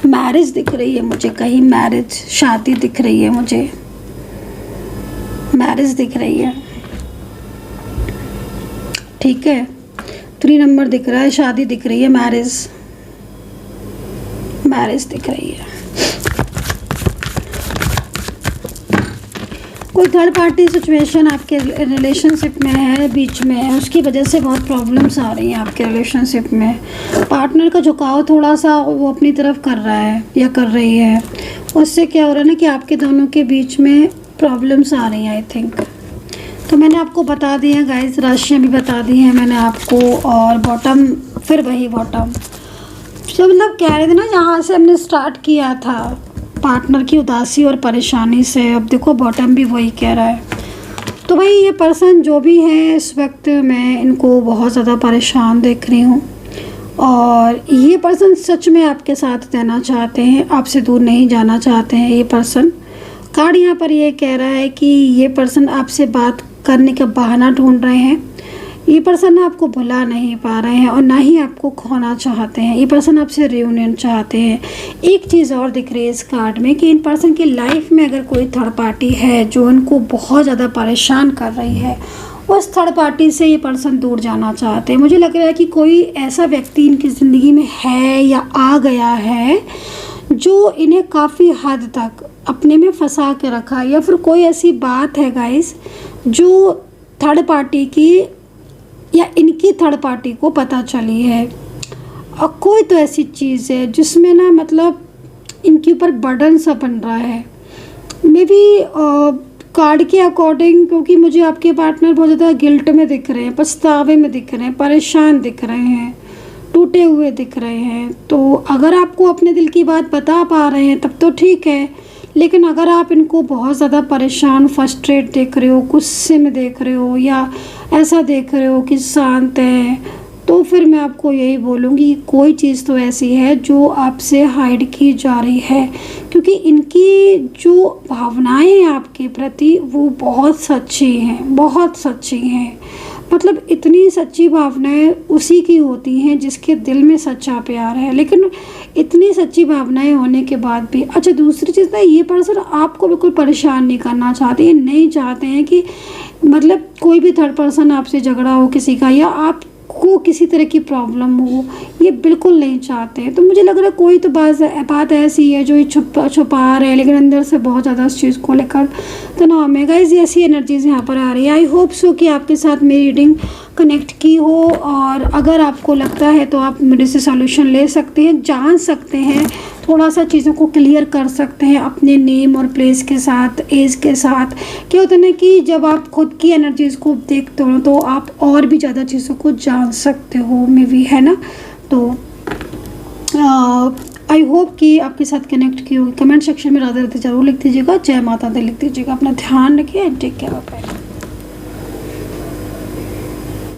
मैरिज दिख रही है मुझे, कहीं मैरिज शादी दिख रही है मुझे, मैरिज दिख रही है, ठीक है। 3 नंबर दिख रहा है, शादी दिख रही है, मैरिज दिख रही है। कोई थर्ड पार्टी सिचुएशन आपके रिलेशनशिप में है, बीच में है, उसकी वजह से बहुत प्रॉब्लम्स आ रही हैं आपके रिलेशनशिप में। पार्टनर का झुकाव थोड़ा सा वो अपनी तरफ कर रहा है या कर रही है, उससे क्या हो रहा है ना कि आपके दोनों के बीच में प्रॉब्लम्स आ रही हैं आई थिंक। तो मैंने आपको बता दी है गाइस, राशियाँ भी बता दी हैं मैंने आपको, और बॉटम फिर वही बॉटम जो मतलब कह रहे थे ना जहाँ से हमने स्टार्ट किया था, पार्टनर की उदासी और परेशानी से, अब देखो बॉटम भी वही कह रहा है। तो भाई ये पर्सन जो भी है इस वक्त मैं इनको बहुत ज़्यादा परेशान देख रही हूँ, और ये पर्सन सच में आपके साथ रहना चाहते हैं, आपसे दूर नहीं जाना चाहते हैं। ये पर्सन कार्ड यहाँ पर ये कह रहा है कि ये पर्सन आपसे बात करने का बहाना ढूंढ रहे हैं। ये पर्सन आपको भुला नहीं पा रहे हैं और ना ही आपको खोना चाहते हैं। ये पर्सन आपसे रियूनियन चाहते हैं। एक चीज़ और दिख रही है इस कार्ड में कि इन पर्सन की लाइफ में अगर कोई थर्ड पार्टी है जो उनको बहुत ज़्यादा परेशान कर रही है उस थर्ड पार्टी से ये पर्सन दूर जाना चाहते हैं। मुझे लग रहा है कि कोई ऐसा व्यक्ति इनकी ज़िंदगी में है या आ गया है जो इन्हें काफ़ी हद तक अपने में फंसा के रखा है, या फिर कोई ऐसी बात है गाइस जो थर्ड पार्टी की या इनकी थर्ड पार्टी को पता चली है। और कोई तो ऐसी चीज़ है जिसमें ना मतलब इनके ऊपर बर्डन सा बन रहा है। मे बी कार्ड के अकॉर्डिंग, क्योंकि मुझे आपके पार्टनर बहुत ज़्यादा गिल्ट में दिख रहे हैं, पछतावे में दिख रहे हैं, परेशान दिख रहे हैं, टूटे हुए दिख रहे हैं। तो अगर आपको अपने दिल की बात बता पा रहे हैं तब तो ठीक है, लेकिन अगर आप इनको बहुत ज़्यादा परेशान, फ्रस्ट्रेट देख रहे हो, गुस्से में देख रहे हो, या ऐसा देख रहे हो कि शांत है, तो फिर मैं आपको यही बोलूँगी कोई चीज़ तो ऐसी है जो आपसे हाइड की जा रही है, क्योंकि इनकी जो भावनाएं हैं आपके प्रति वो बहुत सच्ची हैं, बहुत सच्ची हैं। मतलब इतनी सच्ची भावनाएं उसी की होती हैं जिसके दिल में सच्चा प्यार है। लेकिन इतनी सच्ची भावनाएं होने के बाद भी, अच्छा दूसरी चीज़ ना, ये पर्सन आपको बिल्कुल परेशान नहीं करना चाहते, ये नहीं चाहते हैं कि मतलब कोई भी थर्ड पर्सन आपसे झगड़ा हो किसी का, या आपको किसी तरह की प्रॉब्लम हो, ये बिल्कुल नहीं चाहते हैं। तो मुझे लग रहा है कोई तो बात ऐसी है जो ये छुपा रहे हैं, लेकिन अंदर से बहुत ज़्यादा उस चीज़ को लेकर तनाव में। गाइस ऐसी एनर्जीज यहाँ पर आ रही है। आई होप सो कि आपके साथ मेरी रीडिंग कनेक्ट की हो, और अगर आपको लगता है तो आप मेरे से सॉल्यूशन ले सकते हैं, जान सकते हैं, थोड़ा सा चीज़ों को क्लियर कर सकते हैं अपने नेम और प्लेस के साथ, एज के साथ। क्या होता है ना कि जब आप खुद की एनर्जीज़ को देखते हो तो आप और भी ज़्यादा चीज़ों को जान सकते हो, मे बी, है ना। तो आई होप कि आपके साथ कनेक्ट की होगी। कमेंट सेक्शन में राधे राधे जरूर लिख दीजिएगा, जय माता दी लिख दीजिएगा। अपना ध्यान रखिए, टेक केयर, बाय।